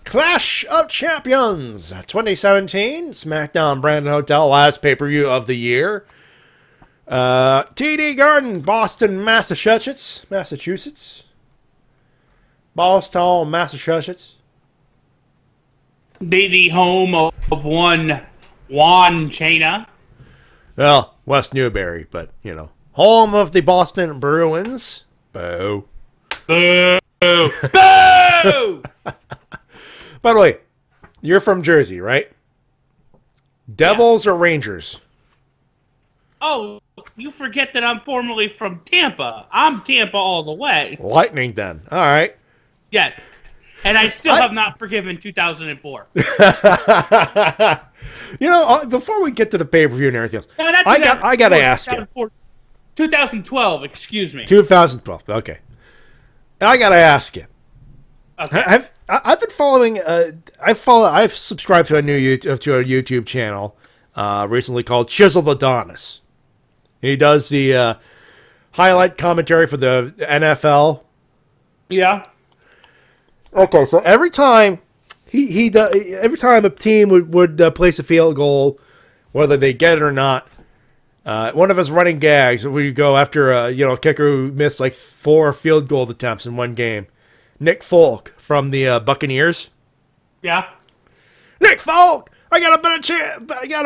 Clash of Champions 2017 SmackDown Brandon Hotel, last pay-per-view of the year. TD Garden, Boston, Massachusetts. Boston, Massachusetts. The home of one Juan Chena. Well, West Newbury, but, you know. Home of the Boston Bruins. Boo. Boo! Boo! By the way, you're from Jersey, right? Devils or Rangers? Oh, you forget that I'm formerly from Tampa. I'm Tampa all the way. Lightning, then. All right. Yes. And I still have not forgiven 2004. You know, before we get to the pay-per-view and everything else, I got to ask you. 2012, excuse me. 2012, okay. I got to ask you. Okay. I've been following. I've subscribed to a YouTube channel recently called Chisel Adonis. He does the highlight commentary for the NFL. Yeah. Okay, so every time every time a team would place a field goal, whether they get it or not, one of his running gags we go after a kicker who missed like 4 field goal attempts in one game. Nick Folk from the Buccaneers. Yeah. Nick Folk, I got a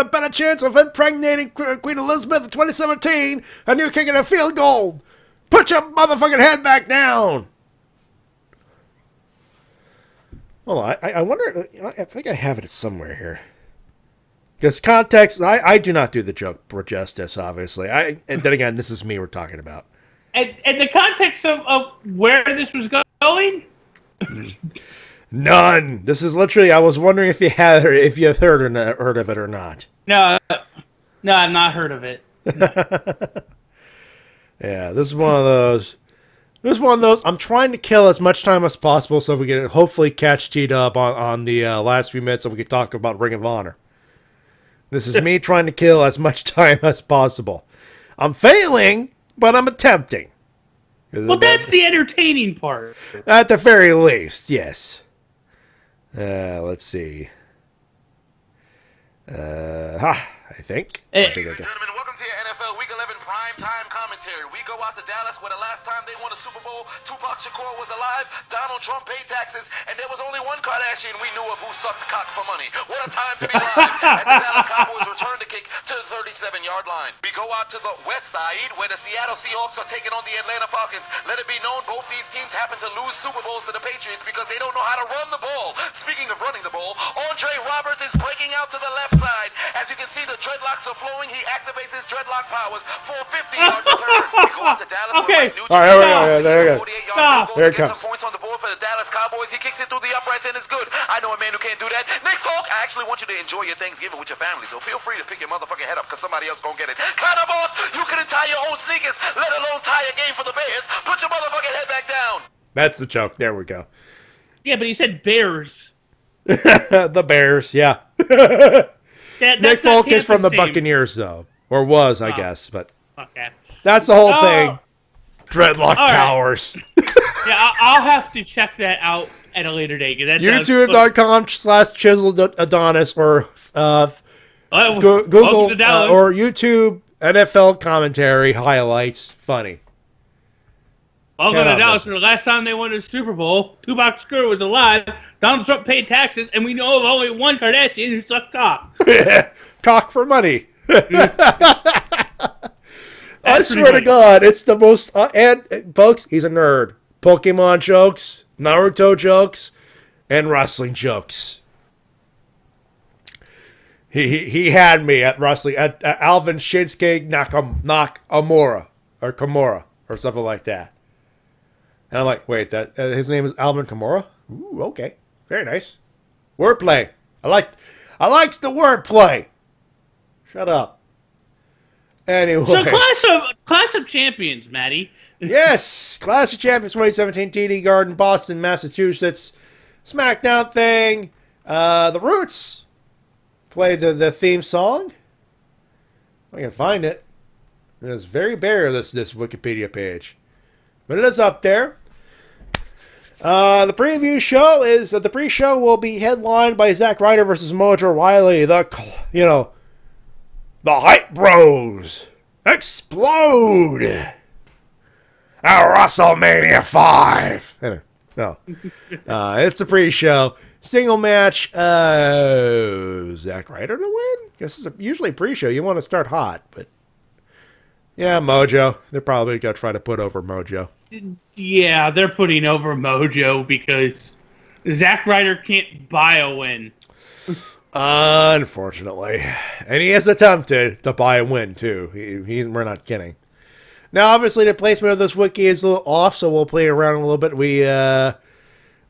better chance of impregnating Queen Elizabeth in 2017, and you're kicking a field goal. Put your motherfucking head back down. Well, I wonder. I think I have it somewhere here. Because context, I do not do the joke for justice, obviously. And then again, this is me we're talking about. And the context of where this was going? None. This is literally. I was wondering if you have heard of it or not. No, I've not heard of it. Yeah, this is one of those. I'm trying to kill as much time as possible so we can hopefully catch T-Dub on the last few minutes so we can talk about Ring of Honor. This is me trying to kill as much time as possible. I'm failing, but I'm attempting. Well, that's the entertaining part. At the very least, yes. Let's see. I think. Ladies and gentlemen, welcome to your NFL Week 11 primetime commentary. We go out to Dallas where the last time they won a Super Bowl, Tupac Shakur was alive, Donald Trump paid taxes, and there was only one Kardashian we knew of who sucked cock for money. What a time to be alive as the Dallas Cowboys return to kick to the 37-yard line. We go out to the west side where the Seattle Seahawks are taking on the Atlanta Falcons. Let it be known both these teams happen to lose Super Bowls to the Patriots because they don't know how to run the ball. Speaking of running the ball, Andre Roberts is breaking out to the left side. As you can see, the dreadlocks are flowing. He activates his dreadlock powers for a 50-yard return. We go out to Dallas okay. with Mike Nugent. All right, there we go. 48-yard field goal to get some points on the board for the Dallas Cowboys. He kicks it through the uprights and it's good. I know a man who can't do that. Nick Folk, I actually want you to enjoy your Thanksgiving with your family, so feel free to pick your motherfucking head up because somebody else gonna get it. Kind of boss, you couldn't tie your own sneakers, let alone tie a game for the Bears. Put your motherfucking head back down. That's the joke. There we go. Yeah, but he said Bears. The Bears, yeah. Nick Folk is from the Buccaneers, though. Or was, I guess. But okay. That's the whole thing. Dreadlock powers. Yeah, I'll have to check that out at a later date. YouTube.com/Chisel Adonis or Google or YouTube NFL commentary highlights. Funny. Welcome to Dallas. The last time they won a Super Bowl, Tupac Shakur was alive. Donald Trump paid taxes, and we know of only one Kardashian who sucked cock. Cock for money. I swear to God, it's the most. And folks, he's a nerd. Pokemon jokes, Naruto jokes, and wrestling jokes. He had me at wrestling at Alvin Shinsuke Nakamura or Kimura or something like that. And I'm like, wait, that his name is Alvin Kimura? Ooh, okay, very nice. Wordplay. I liked the wordplay. Shut up. Anyway. So Clash of Champions, Matty. Yes, Clash of Champions 2017, TD Garden, Boston, Massachusetts. SmackDown thing. The Roots played the theme song. I can find it. It is very bare, this Wikipedia page. But it is up there. The preview show is the pre-show will be headlined by Zack Ryder versus Mojo Rawley. The Hype Bros explode at WrestleMania 5. No, it's the pre-show single match. Zack Ryder to win. Guess it's usually pre-show. You want to start hot, but yeah, Mojo. They're probably gonna try to put over Mojo. Yeah, they're putting over Mojo because Zack Ryder can't buy a win. Unfortunately. And he has attempted to buy a win, too. We're not kidding. Now, obviously, the placement of this wiki is a little off, so we'll play around a little bit.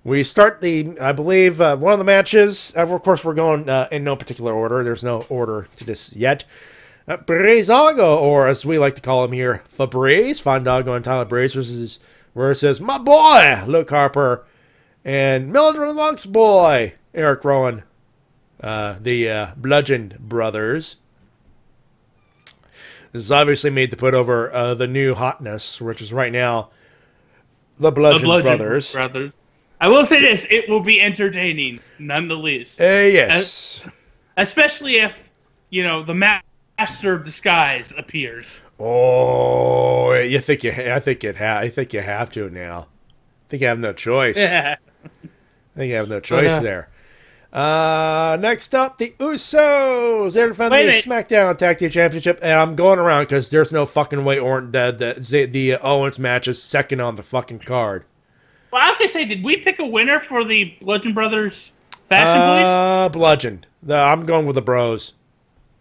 We start I believe, one of the matches. Of course, we're going in no particular order. There's no order to this yet. Breezango, or as we like to call him here, Fabrice, Fandango and Tyler Breeze versus my boy, Luke Harper, and Mildred Monk's boy, Eric Rowan, the Bludgeon Brothers. This is obviously made to put over the new hotness, which is right now the Bludgeon Brothers. I will say this, it will be entertaining, none the least. Yes. Especially if, the Master of Disguise appears. Oh, I think you have to now. I think you have no choice. Yeah. I think you have no choice there. Next up, the Usos. They defend the SmackDown Tag Team Championship, and I'm going around because there's no fucking way the Owens match is second on the fucking card. Well, I was going to say, did we pick a winner for the Bludgeon Brothers Fashion Police? Bludgeon. I'm going with the Bros.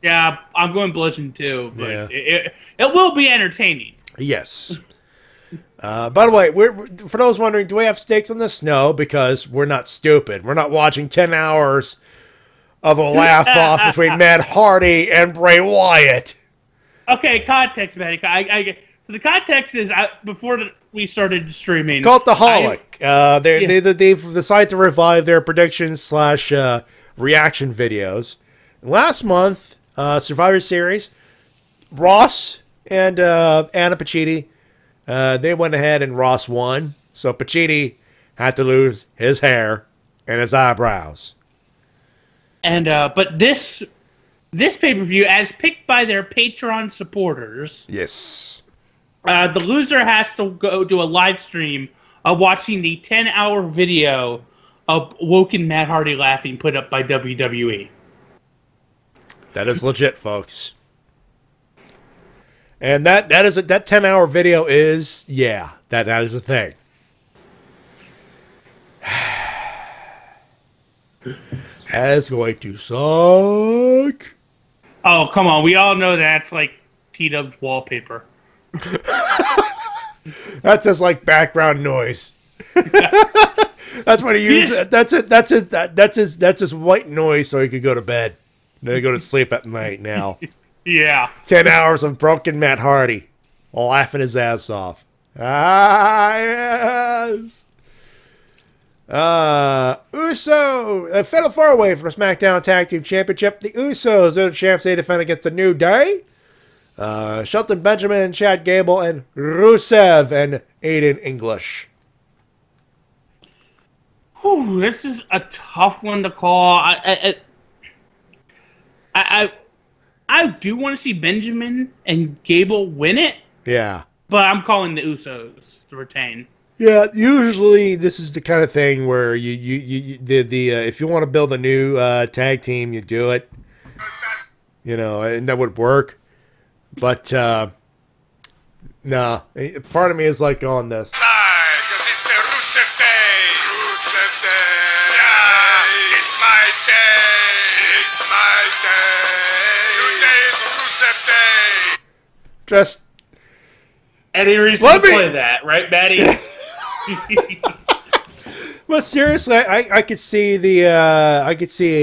Yeah, I'm going Bludgeon too, but it will be entertaining. Yes. By the way, for those wondering, do we have stakes on this? No, because we're not stupid. We're not watching 10 hours of a laugh-off between Matt Hardy and Bray Wyatt. Okay, context, Matty. So the context is, before we started streaming... Cultaholic. They've decided to revive their predictions / reaction videos. Last month... Survivor Series, Ross and Anna Pacitti, they went ahead and Ross won. So Pacitti had to lose his hair and his eyebrows. And but this pay-per-view, as picked by their Patreon supporters, yes, the loser has to go do a live stream of watching the 10-hour video of Woken Matt Hardy laughing put up by WWE. That is legit, folks. And that 10-hour video is, that is a thing. That is going to suck. Oh, come on. We all know that's like T-Dub's wallpaper. That's just like background noise. That's what he uses. That's his white noise so he could go to bed. Then go to sleep at night now. Yeah. 10 hours of broken Matt Hardy. Laughing his ass off. Yes. Uso. A fatal four-way for the SmackDown Tag Team Championship. The Usos are the champs. They defend against the New Day. Shelton Benjamin, Chad Gable, and Rusev and Aiden English. Whew, this is a tough one to call. I do want to see Benjamin and Gable win it. Yeah. But I'm calling the Usos to retain. Yeah, usually this is the kind of thing where if you want to build a new tag team, you do it. And that would work. But nah, part of me is like going this. Just any reason to play that, right, Matty? Well, seriously, I could see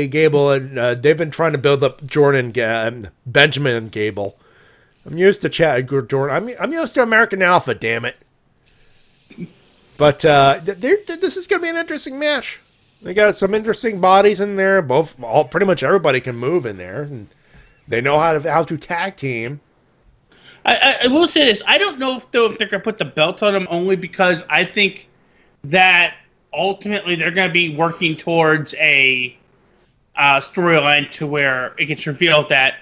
Gable, and they've been trying to build up Benjamin and Gable. I'm used to Jordan. I'm used to American Alpha. Damn it! But this is going to be an interesting match. They got some interesting bodies in there. Pretty much everybody can move in there, and they know how to tag team. I will say this. I don't know if they're going to put the belt on them only because I think that ultimately they're going to be working towards a storyline to where it gets revealed that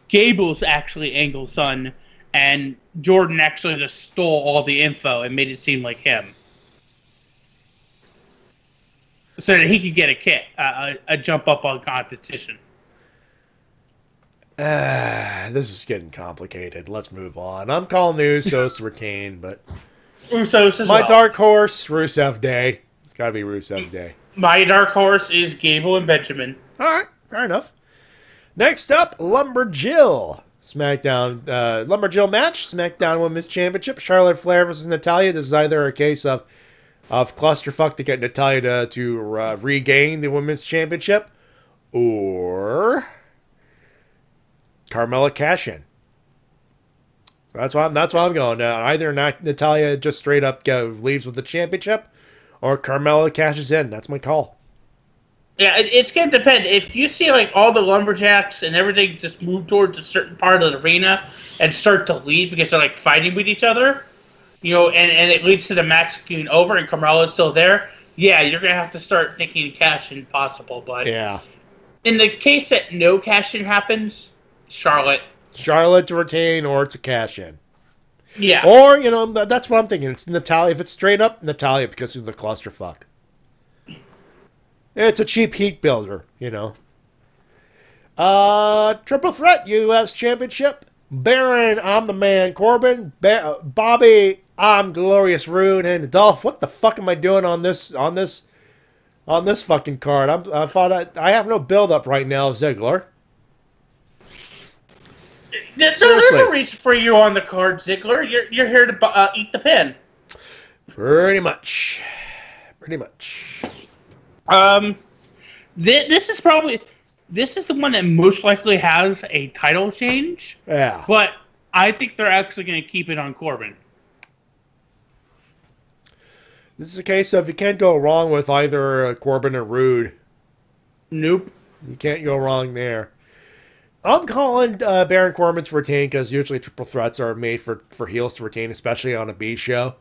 Gable's actually Angle's son, and Jordan actually just stole all the info and made it seem like him, so that he could get a jump up on competition. This is getting complicated. Let's move on. I'm calling the Usos to retain, but Usos as my well. dark horse, Rusev Day. It's got to be Rusev Day. My dark horse is Gable and Benjamin. All right, fair enough. Next up, Lumberjill. SmackDown Lumberjill match, SmackDown Women's Championship. Charlotte Flair versus Natalya. This is either a case of clusterfuck to get Natalya to regain the Women's Championship, or Carmella cash in. That's why I'm going. Either Natalya just straight up leaves with the championship, or Carmella cashes in. That's my call. Yeah, it's going to depend. If you see like all the lumberjacks and everything just move towards a certain part of the arena and start to leave because they're like fighting with each other, you know, and it leads to the match getting over and Carmella's still there, yeah, you're going to have to start thinking cash in possible. But yeah, in the case that no cash in happens, Charlotte to retain, or it's a cash in. Yeah. Or, you know, that's what I'm thinking. It's Natalya. If it's straight up, Natalya because of the clusterfuck. It's a cheap heat builder, you know. Triple threat, U.S. Championship. Baron, I'm the man. Corbin, Bobby, I'm Glorious Rude, and Dolph. What the fuck am I doing on this fucking card? I have no build up right now, Ziggler. There's a reason for you on the card, Ziggler. You're here to eat the pin. Pretty much. This is the one that most likely has a title change. Yeah. But I think they're actually going to keep it on Corbin. This is a case of you can't go wrong with either Corbin or Rude. Nope. You can't go wrong there. I'm calling Baron Corbin to retain because usually triple threats are made for heels to retain, especially on a B show.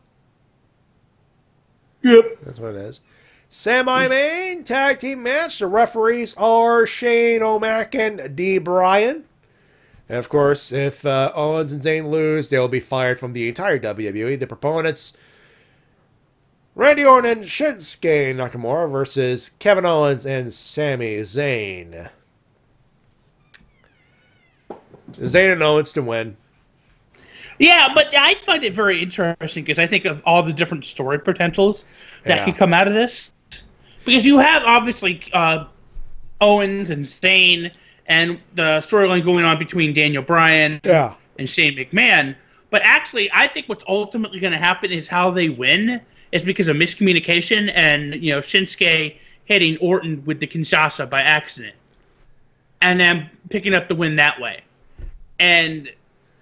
Yep. That's what it is. Semi-main tag team match. The referees are Shane O'Mac and D. Bryan. And of course, if Owens and Zayn lose, they'll be fired from the entire WWE. The proponents, Randy Orton and Shinsuke Nakamura versus Kevin Owens and Sami Zayn. Zayn and Owens to win. Yeah, but I find it very interesting because I think of all the different story potentials that could come out of this. Because you have, obviously, Owens and Zayn and the storyline going on between Daniel Bryan and Shane McMahon. But actually, I think what's ultimately going to happen is how they win is because of miscommunication and, you know, Shinsuke hitting Orton with the Kinshasa by accident. And then picking up the win that way. And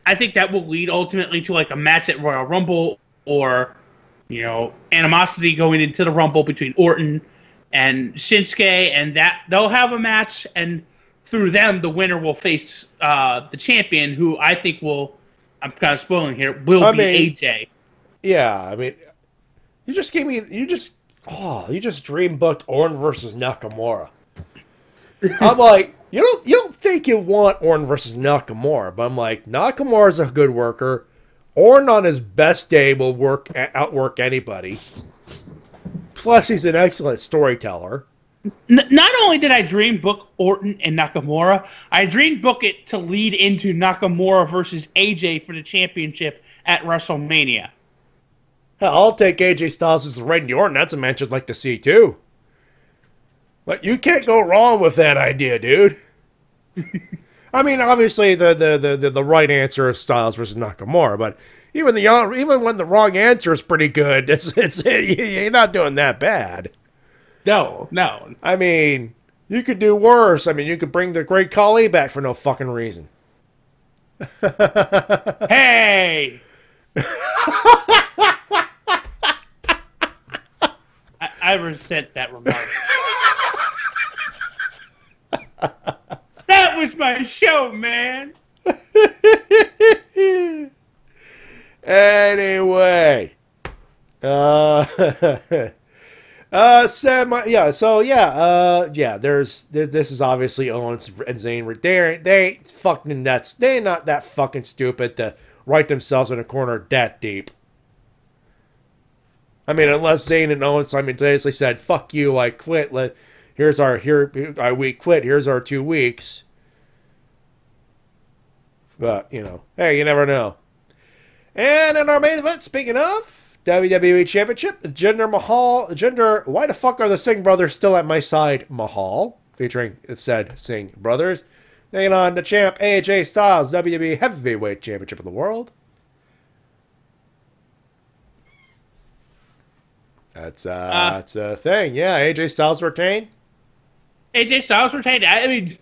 I think that will lead ultimately to like a match at Royal Rumble or, you know, animosity going into the Rumble between Orton and Shinsuke, and that they'll have a match, and through them, the winner will face the champion, who I think will, I'm kind of spoiling here, be AJ. Yeah, I mean, you just dream booked Orton versus Nakamura. I'm like, you don't think you want Orton versus Nakamura, but I'm like, Nakamura's a good worker. Orton on his best day will outwork anybody. Plus, he's an excellent storyteller. Not only did I dream book Orton and Nakamura, I dream book it to lead into Nakamura versus AJ for the championship at WrestleMania. Hell, I'll take AJ Styles versus Randy Orton. That's a match I'd like to see, too. But you can't go wrong with that idea, dude. I mean, obviously, the right answer is Styles versus Nakamura, but even when the wrong answer is pretty good, you're not doing that bad. No. I mean, you could do worse. I mean, you could bring the Great Khali back for no fucking reason. Hey! I resent that remark. That was my show, man. Anyway, This is obviously Owens and Zayn. They fucking nuts. They're not that fucking stupid to write themselves in a corner that deep. I mean, unless Zayn and Owens simultaneously said, "Fuck you, I quit. We quit. Here's our 2 weeks." But hey, you never know. And in our main event, speaking of WWE Championship, Jinder, why the fuck are the Singh brothers still at my side? Mahal, featuring said Singh brothers, taking on the champ AJ Styles, WWE Heavyweight Championship of the world. That's a thing. Yeah, AJ Styles retained. AJ Styles retained. I mean,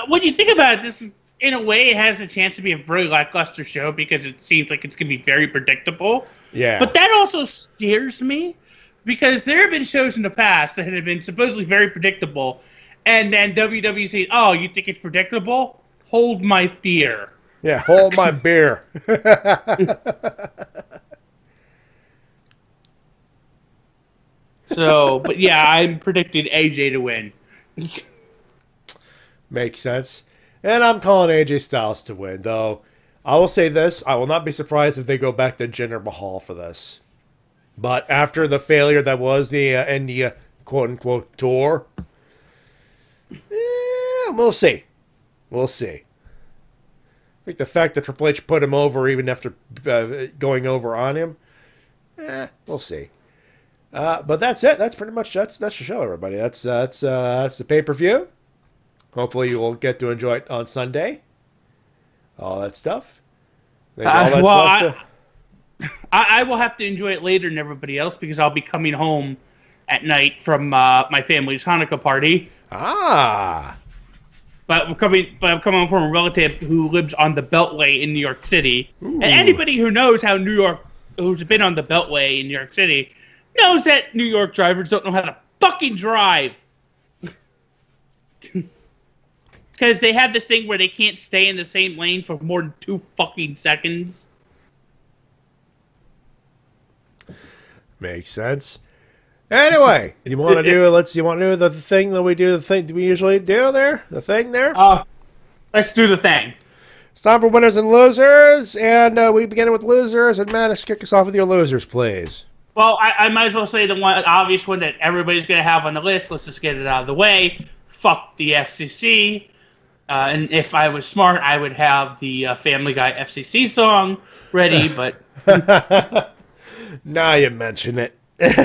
when you think about it, this in a way it has a chance to be a very lackluster show because it seems like it's going to be very predictable. Yeah. But that also scares me because there have been shows in the past that have been supposedly very predictable, and then WWE says, "Oh, you think it's predictable? Hold my beer." Yeah, hold my beer. So, but yeah, I'm predicting AJ to win. Makes sense. And I'm calling AJ Styles to win, though. I will say this. I will not be surprised if they go back to Jinder Mahal for this. But after the failure that was the India quote-unquote tour, we'll see. We'll see. I think the fact that Triple H put him over even after going over on him, we'll see. But that's it. That's pretty much that's the show, everybody. That's the pay-per-view. Hopefully you will get to enjoy it on Sunday. All that stuff. I will have to enjoy it later than everybody else because I'll be coming home at night from my family's Hanukkah party. Ah. But I'm coming home from a relative who lives on the Beltway in New York City. Ooh. And anybody who knows how who's been on the Beltway in New York City knows that New York drivers don't know how to fucking drive. Because they have this thing where they can't stay in the same lane for more than 2 fucking seconds. Makes sense. Anyway, you want to do the thing that we do, the thing we usually do there? The thing there? Let's do the thing. It's time for winners and losers, and we begin with losers, and Matty, kick us off with your losers, please. Well, I might as well say the obvious one that everybody's going to have on the list. Let's just get it out of the way. Fuck the FCC. And if I was smart, I would have the Family Guy FCC song ready, but... Now you mention it. Well,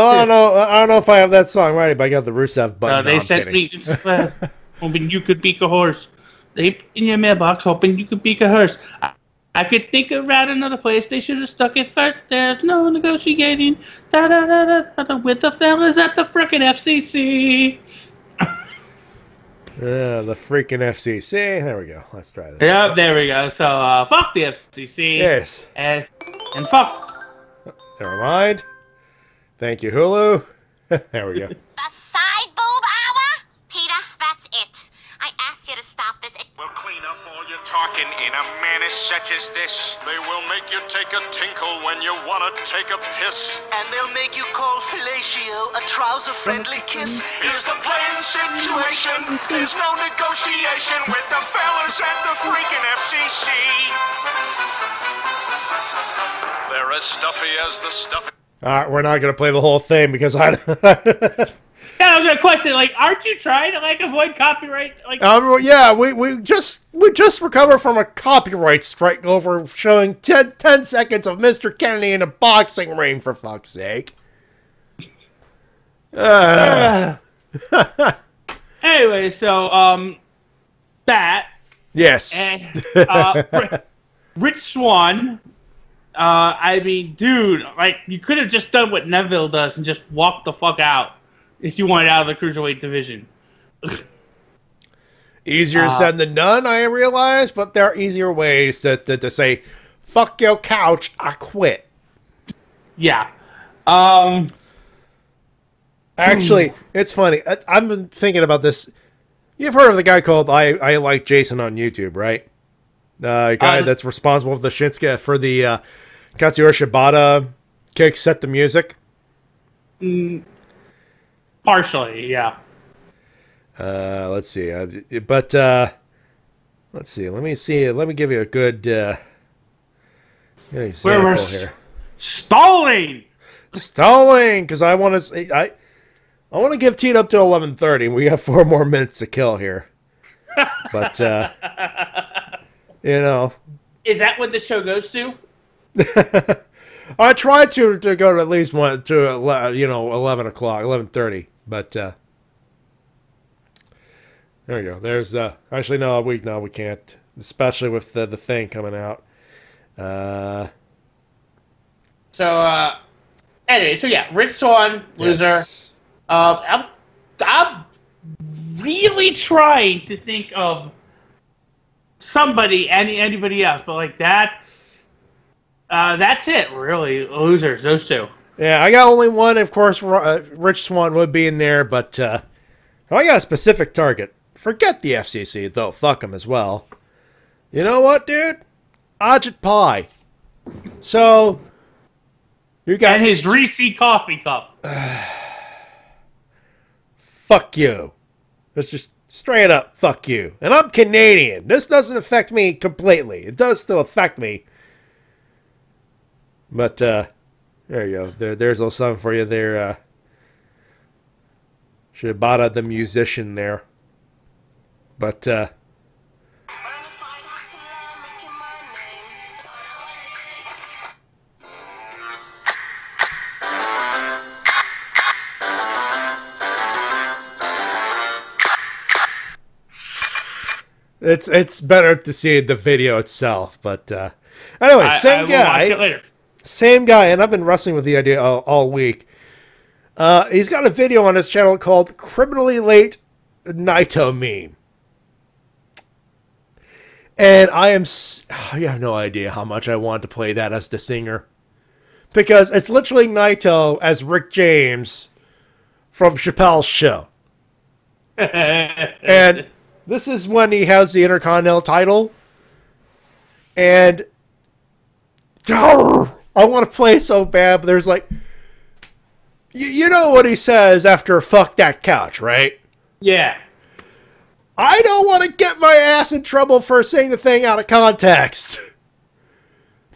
I don't know if I have that song ready, but I got the Rusev button. They sent me, hoping you could beat a horse. They put in your mailbox, hoping you could beat a horse. I could think of right another place. They should have stuck it first. There's no negotiating. With the fellas at the frickin' FCC. The freaking FCC. There we go. Let's try this. Yep, there we go. So, fuck the FCC. Yes. And fuck. Never mind. Thank you, Hulu. There we go. The side boob hour? Peter, that's it. I asked you to stop this. We'll clean up all your talking in a manner such as this. They will make you take a tinkle when you want to take a piss. And they'll make you call fellatio a trouser-friendly kiss. Here's the plain situation. There's no negotiation with the fellas at the freaking FCC. They're as stuffy as the stuffy. All right, we're not going to play the whole thing because I... Yeah, I was gonna question. Like, aren't you trying to avoid copyright? Like, yeah, we just recovered from a copyright strike over showing 10 seconds of Mr. Kennedy in a boxing ring. For fuck's sake. Anyway, so that. Yes. And Rich Swann. I mean, dude, like you could have just done what Neville does and just walked the fuck out. If you wanted out of the Cruiserweight division. Easier said than done, I realize, but there are easier ways to say, fuck your couch, I quit. Yeah. Actually, it's funny. I've been thinking about this. You've heard of the guy called I Like Jason on YouTube, right? The guy that's responsible for the Shinsuke, for the Katsuyori Shibata Kick set the music? Partially, yeah. Let's see. Let's see. Let me see. Let me give you a good example here. Stalling, because I want to. I want to give Teed up to 11:30. We have 4 more minutes to kill here. But you know, is that what the show goes to? I tried to go to at least 11 o'clock, 11:30. But there we go. There's actually no, we can't, especially with the thing coming out. Anyway, so yeah, Rich Swann, loser. Yes. I'm really trying to think of somebody, anybody else, but like that's it, really. Losers, those two. Yeah, I got only one. Of course, Rich Swann would be in there, but I got a specific target. Forget the FCC, though. Fuck them as well. You know what, dude? Ajit Pai. So, you got... And his Reese coffee cup. Fuck you. It's just straight up, fuck you. And I'm Canadian. This doesn't affect me completely. It does still affect me. But, there you go. There's a little something for you there. Should have bought the musician there. But, it's better to see the video itself. But, anyway, same guy. Same guy, and I've been wrestling with the idea all week. He's got a video on his channel called Criminally Late Naito Meme. And I have no idea how much I want to play that as the singer. Because it's literally Naito as Rick James from Chappelle's show. And this is when he has the Intercontinental title. And I want to play so bad, but there's like... You know what he says after fuck that couch, right? Yeah. I don't want to get my ass in trouble for saying the thing out of context.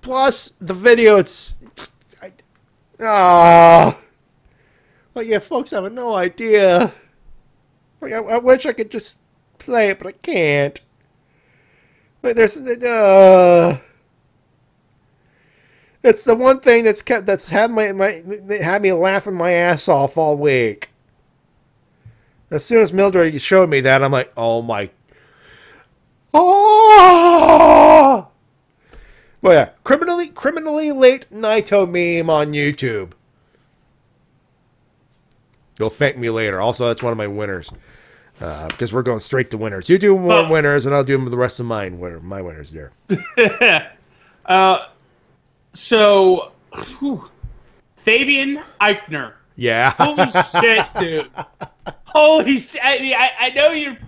Plus, the video, it's... Well, yeah, folks have no idea. Like, I wish I could just play it, but I can't. Like, there's... It's the one thing that's had me laughing my ass off all week. As soon as Mildred showed me that, I'm like, oh my... Oh! Well, yeah, criminally late Naito meme on YouTube. You'll thank me later. Also, that's one of my winners. Because we're going straight to winners. You do more winners, and I'll do the rest of my winners there. So, Fabian Eichner. Yeah. Holy shit, dude. Holy shit. I mean, I know you're...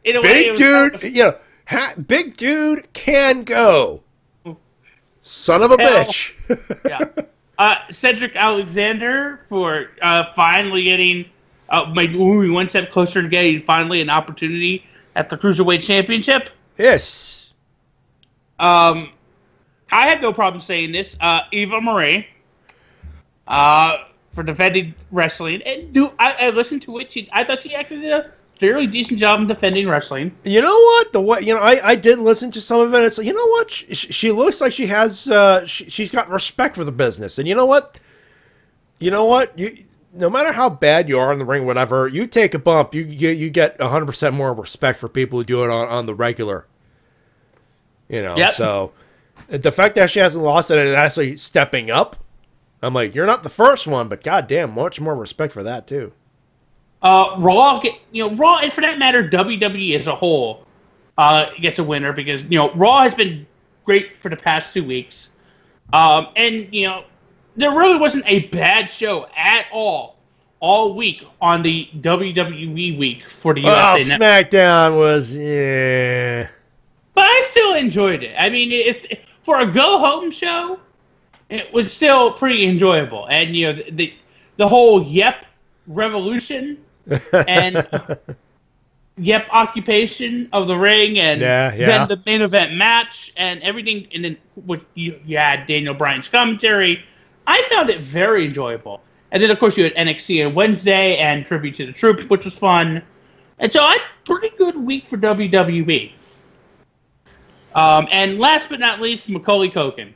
In a big way, dude, big dude can go. Son of a bitch. Yeah. Cedric Alexander for finally getting... moving one step closer to getting finally an opportunity at the Cruiserweight Championship. Yes. I had no problem saying this. Eva Marie, for defending wrestling, and I listened to it. I thought she actually did a fairly decent job in defending wrestling. You know what? I did listen to some of it. It's like, you know what? She looks like she has. She's got respect for the business, and you know what? No matter how bad you are in the ring, whatever, you take a bump, you get 100% more respect for people who do it on the regular. Yep. So. The fact that she hasn't lost it and actually stepping up, I'm like, you're not the first one, but goddamn, much more respect for that too. Raw, Raw, and for that matter, WWE as a whole gets a winner because Raw has been great for the past 2 weeks, and there really wasn't a bad show at all week on the WWE week for the USA Network. SmackDown was yeah. But I still enjoyed it. I mean, for a go-home show, it was still pretty enjoyable. And the whole Yep revolution and Yep occupation of the ring, and then the main event match and everything, and then you had Daniel Bryan's commentary. I found it very enjoyable. And then, of course, you had NXT on Wednesday and Tribute to the Troops, which was fun. And so, a pretty good week for WWE. And last but not least, Macaulay Culkin.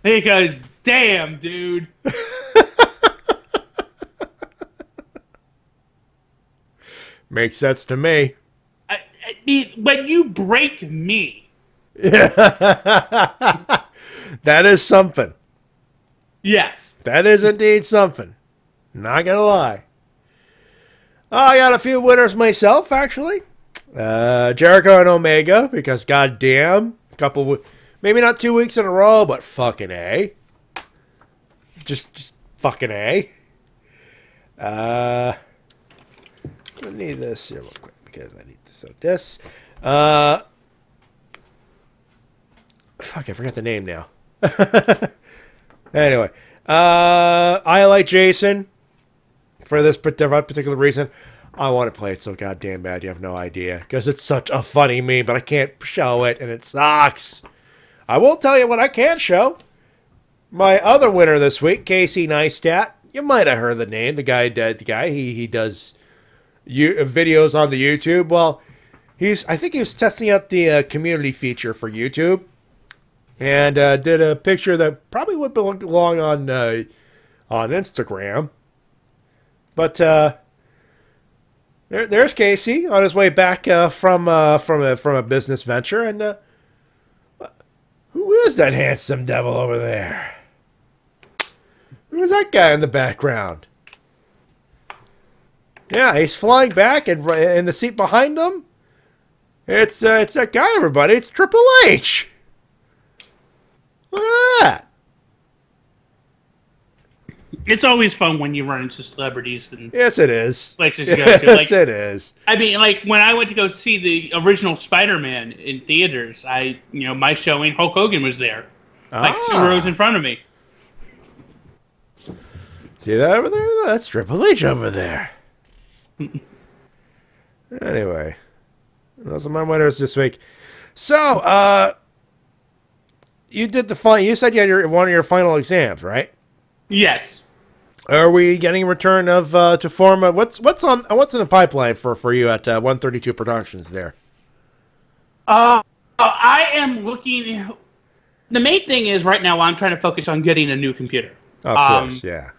Because, damn, dude. Makes sense to me. I mean, when you break me. That is something. Yes. That is indeed something. Not gonna lie. I got a few winners myself, actually. Jericho and Omega, because goddamn, maybe not 2 weeks in a row, but fucking A. Just fucking A. I need this here real quick because I need to throw this. Fuck, I forgot the name now. Anyway, I like Jason for this particular reason. I want to play it so goddamn bad you have no idea, because it's such a funny meme, but I can't show it, and it sucks. I will tell you what I can show. My other winner this week, Kasey Neistat. You might have heard the name. The guy, he does videos on the YouTube. Well, I think he was testing out the community feature for YouTube. And did a picture that probably would belong on Instagram. But there's Kasey on his way back from a business venture. And who is that handsome devil over there? Who is that guy in the background? Yeah, he's flying back, and in the seat behind him, it's that guy, everybody. It's Triple H. Look at that. It's always fun when you run into celebrities and yes, it is. Places you go to. Yes, it is. I mean, like when I went to go see the original Spider-Man in theaters, my showing, Hulk Hogan was there, like 2 rows in front of me. See that over there? That's Triple H over there. Anyway, those are my winners this week. So, you did you said you had one of your final exams, right? Yes. Are we getting a return of to form? What's in the pipeline for you at 132 Productions there? I am looking. The main thing is right now I'm trying to focus on getting a new computer. Of course, yeah.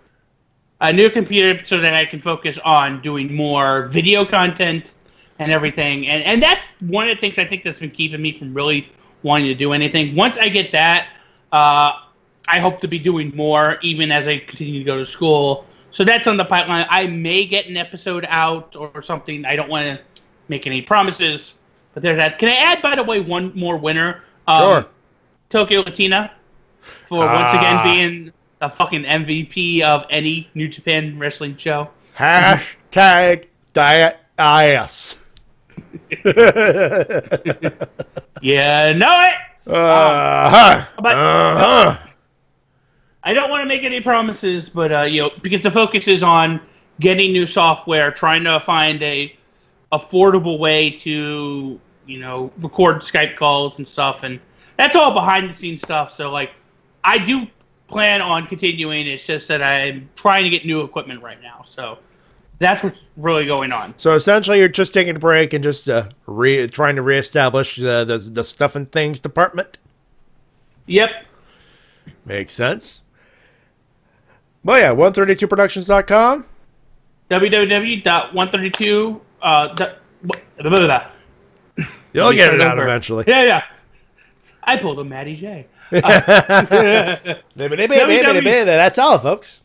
A new computer so that I can focus on doing more video content and everything. And that's one of the things I think that's been keeping me from really wanting to do anything. Once I get that, I hope to be doing more even as I continue to go to school. So that's on the pipeline. I may get an episode out or something. I don't want to make any promises, but there's that. Can I add, by the way, one more winner? Sure. Tokyo Latina for once again being the fucking MVP of any New Japan wrestling show. Hashtag diet ass. Yeah, know it. But I don't want to make any promises, but because the focus is on getting new software, trying to find a affordable way to record Skype calls and stuff, and that's all behind the scenes stuff. So I do plan on continuing. It's just that I'm trying to get new equipment right now. So that's what's really going on. So essentially, you're just taking a break and just trying to reestablish the stuff and things department? Yep. Makes sense. Well, yeah, 132productions.com. www.132. You'll get it out eventually. Yeah. I pulled a Matty J. That's all, folks.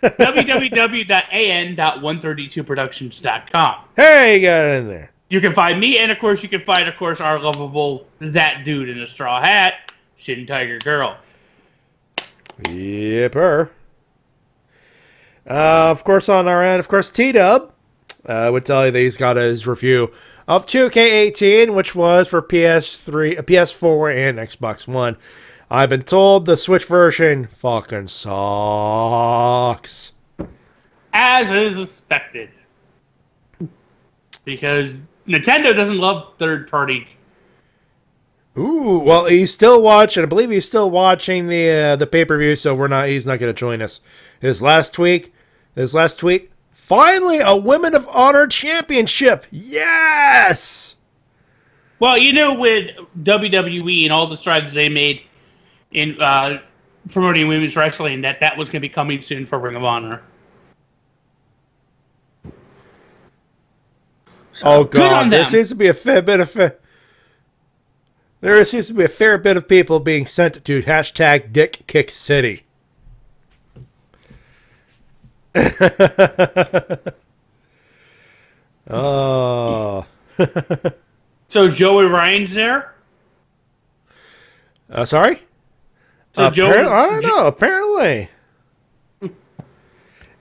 www.an.132productions.com. Hey, you got it in there. You can find me, and of course, you can find, our lovable that dude in a straw hat, Shin Tiger Girl. Yepper. Of course, on our end, T-Dub would tell you that he's got his review of 2K18, which was for PS4, and Xbox One. I've been told the Switch version fucking sucks. As is expected. Because Nintendo doesn't love third-party. Ooh, well, he's still watching. I believe he's still watching the pay-per-view, so he's not going to join us. His last tweet, finally a Women of Honor championship. Yes! Well, with WWE and all the strides they made in promoting women's wrestling, that was going to be coming soon for Ring of Honor. So, oh God, there seems to be a fair bit of people being sent to hashtag Dick Kick City. Oh. So Joey Ryan's there? Sorry? So Joey, I don't know, apparently.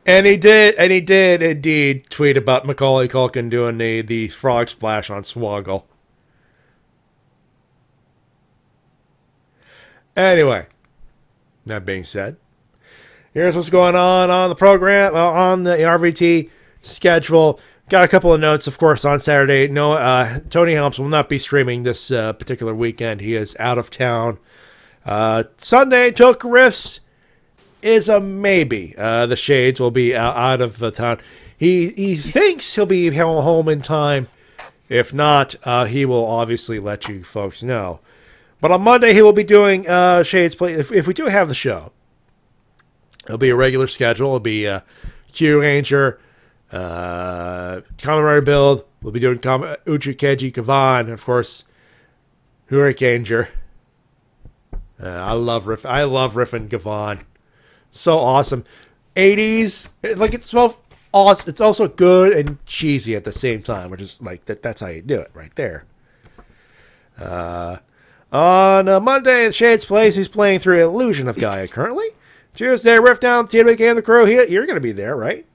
And he did indeed tweet about Macaulay Culkin doing the frog splash on Swoggle. Anyway, that being said, here's what's going on the program, on the RVT schedule. Got a couple of notes, of course, on Saturday. No, Tony Helms will not be streaming this particular weekend. He is out of town. Sunday, Toke Riffs is a maybe. The Shades will be out of town. He thinks he'll be home in time. If not, he will obviously let you folks know. But on Monday, he will be doing Shades Play. If we do have the show, it'll be a regular schedule. It'll be Q Ranger, Kamen Rider Build. We'll be doing Uchukeji Kavan, and of course, Hurricaneger. I love Riff and Kavan. So awesome. 80s. It's so awesome. It's also good and cheesy at the same time, which is like that's how you do it right there. On Monday, at Shades Place, he's playing through Illusion of Gaia currently. Tuesday, Rift Down, TNWK and the Crew. You're going to be there, right?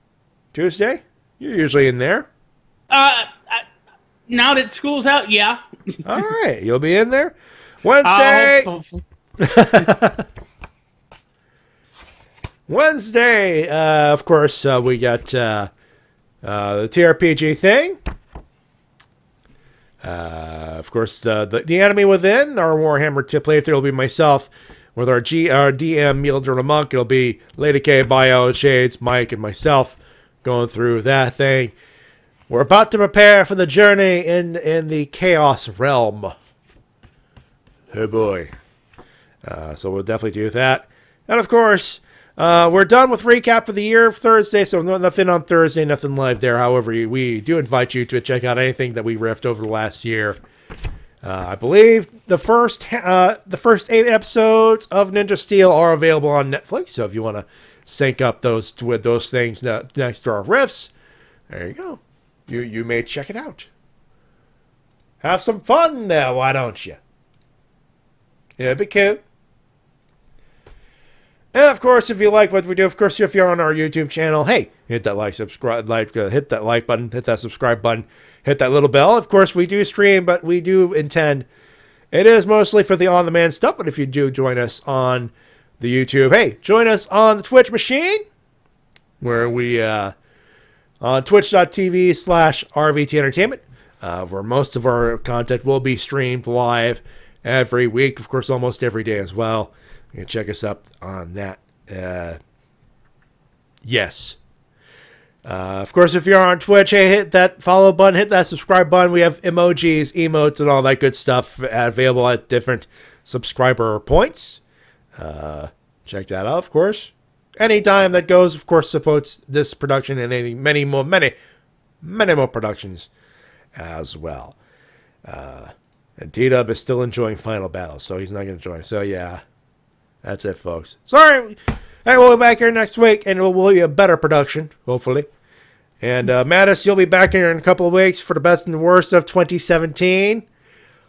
Tuesday? You're usually in there. Now that school's out, yeah. All right, you'll be in there. Wednesday. Wednesday, of course, we got the TRPG thing. Of course, the Enemy Within, our Warhammer playthrough will be myself with our DM, Mildred Monk. It'll be Lady K, Bio, Shades, Mike, and myself going through that thing. We're about to prepare for the journey in the Chaos Realm. Oh boy. So we'll definitely do that. And of course, we're done with recap for the year of Thursday, so nothing on Thursday, nothing live there. However, we do invite you to check out anything that we riffed over the last year. I believe the first 8 episodes of Ninja Steel are available on Netflix, so if you want to sync up those things next to our riffs, there you go. You may check it out. Have some fun now, why don't you? It'd be cute. And of course, if you like what we do, of course, if you're on our YouTube channel, hey, hit that subscribe, hit that like button, hit that subscribe button, hit that little bell. Of course, we do stream, but we do intend, it is mostly for the on-demand stuff, but if you do join us on the YouTube, hey, join us on the Twitch machine, where we, on twitch.tv/RVT Entertainment, where most of our content will be streamed live every week, of course, almost every day as well. You can check us up on that. Yes. Of course, if you're on Twitch, hey, hit that follow button, hit that subscribe button. We have emojis, emotes, and all that good stuff available at different subscriber points. Check that out, of course. Any dime that goes, of course, supports this production and many more productions as well. And T-Dub is still enjoying Final Battle, so he's not going to join. So, yeah. That's it, folks. Sorry. Hey, we'll be back here next week, and we'll be a better production, hopefully. And, Mattis, you'll be back here in a couple of weeks for the best and the worst of 2017.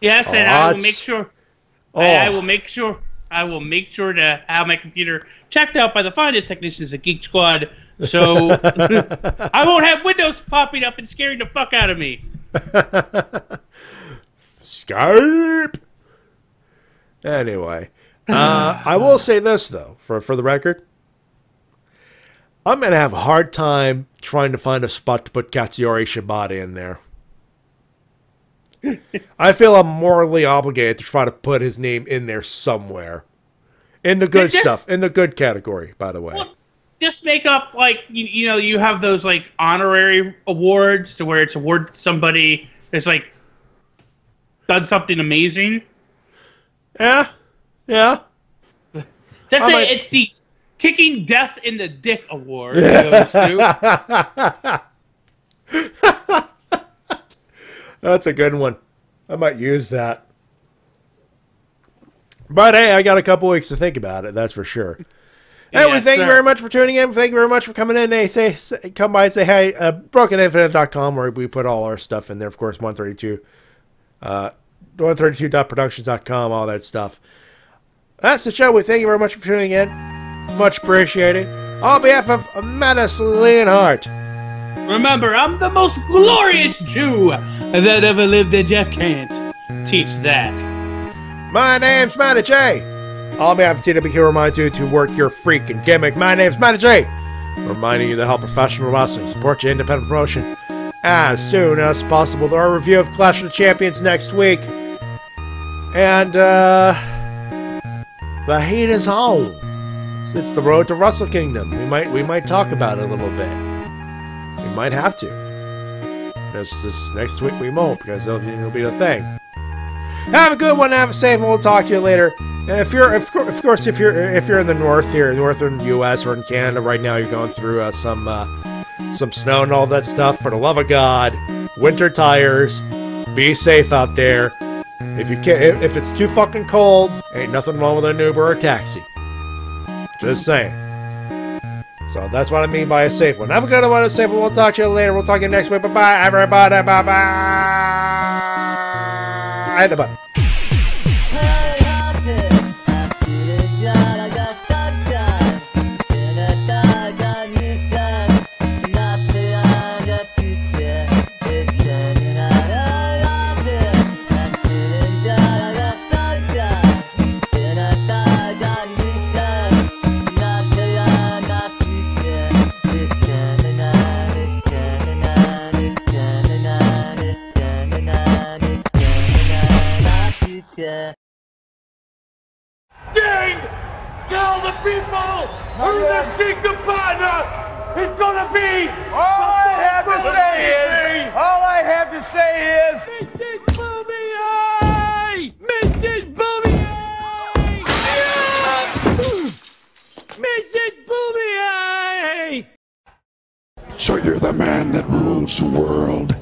Yes, and I will make sure. I will make sure. I will make sure to have my computer checked out by the finest technicians at Geek Squad, so I won't have Windows popping up and scaring the fuck out of me. Skype. Anyway. I will say this, though, for the record. I'm going to have a hard time trying to find a spot to put Katsuyori Shibata in there. I feel I'm morally obligated to try to put his name in there somewhere. In the good stuff. In the good category, by the way. Well, just make up, like, you know, you have those, like, honorary awards to where it's awarded to somebody that's, like, done something amazing. Yeah. Yeah. Let's say it's the Kicking Death in the Dick Award. That's a good one. I might use that. But hey, I got a couple weeks to think about it, that's for sure. Anyway, thank you very much for tuning in. Thank you very much for coming in. Hey, come by and say hey. BrokenInfinite.com, where we put all our stuff in there. Of course, 132. 132.productions.com, all that stuff. That's the show. We thank you very much for tuning in. Much appreciated. On behalf of Matty LeonHart. Remember, I'm the most glorious Jew that ever lived, and you can't teach that. My name's Matty J. On behalf of TWQ, remind you to work your freaking gimmick. My name's Matty J. Reminding you to help professional wrestling support your independent promotion as soon as possible. There are a review of Clash of the Champions next week. And, the heat is on. It's the road to Wrestle Kingdom. We might talk about it a little bit. We might have to. This next week we won't, because it'll be the thing. Have a good one. Have a safe one. We'll talk to you later. And if you're in the north here, northern U.S. or in Canada right now, you're going through some snow and all that stuff. For the love of God, winter tires. Be safe out there. If it's too fucking cold, ain't nothing wrong with an Uber or a taxi. Just saying. So that's what I mean by a safe one. Have a good one, a safe one. We'll talk to you later. We'll talk to you next week. Bye-bye, everybody. Bye-bye. Bye-bye. Tell the people who the secret partner is gonna be. All I have to say is, Mrs. Booby-Eye! Mrs. Booby-Eye! Mrs. Booby-Eye! So you're the man that rules the world.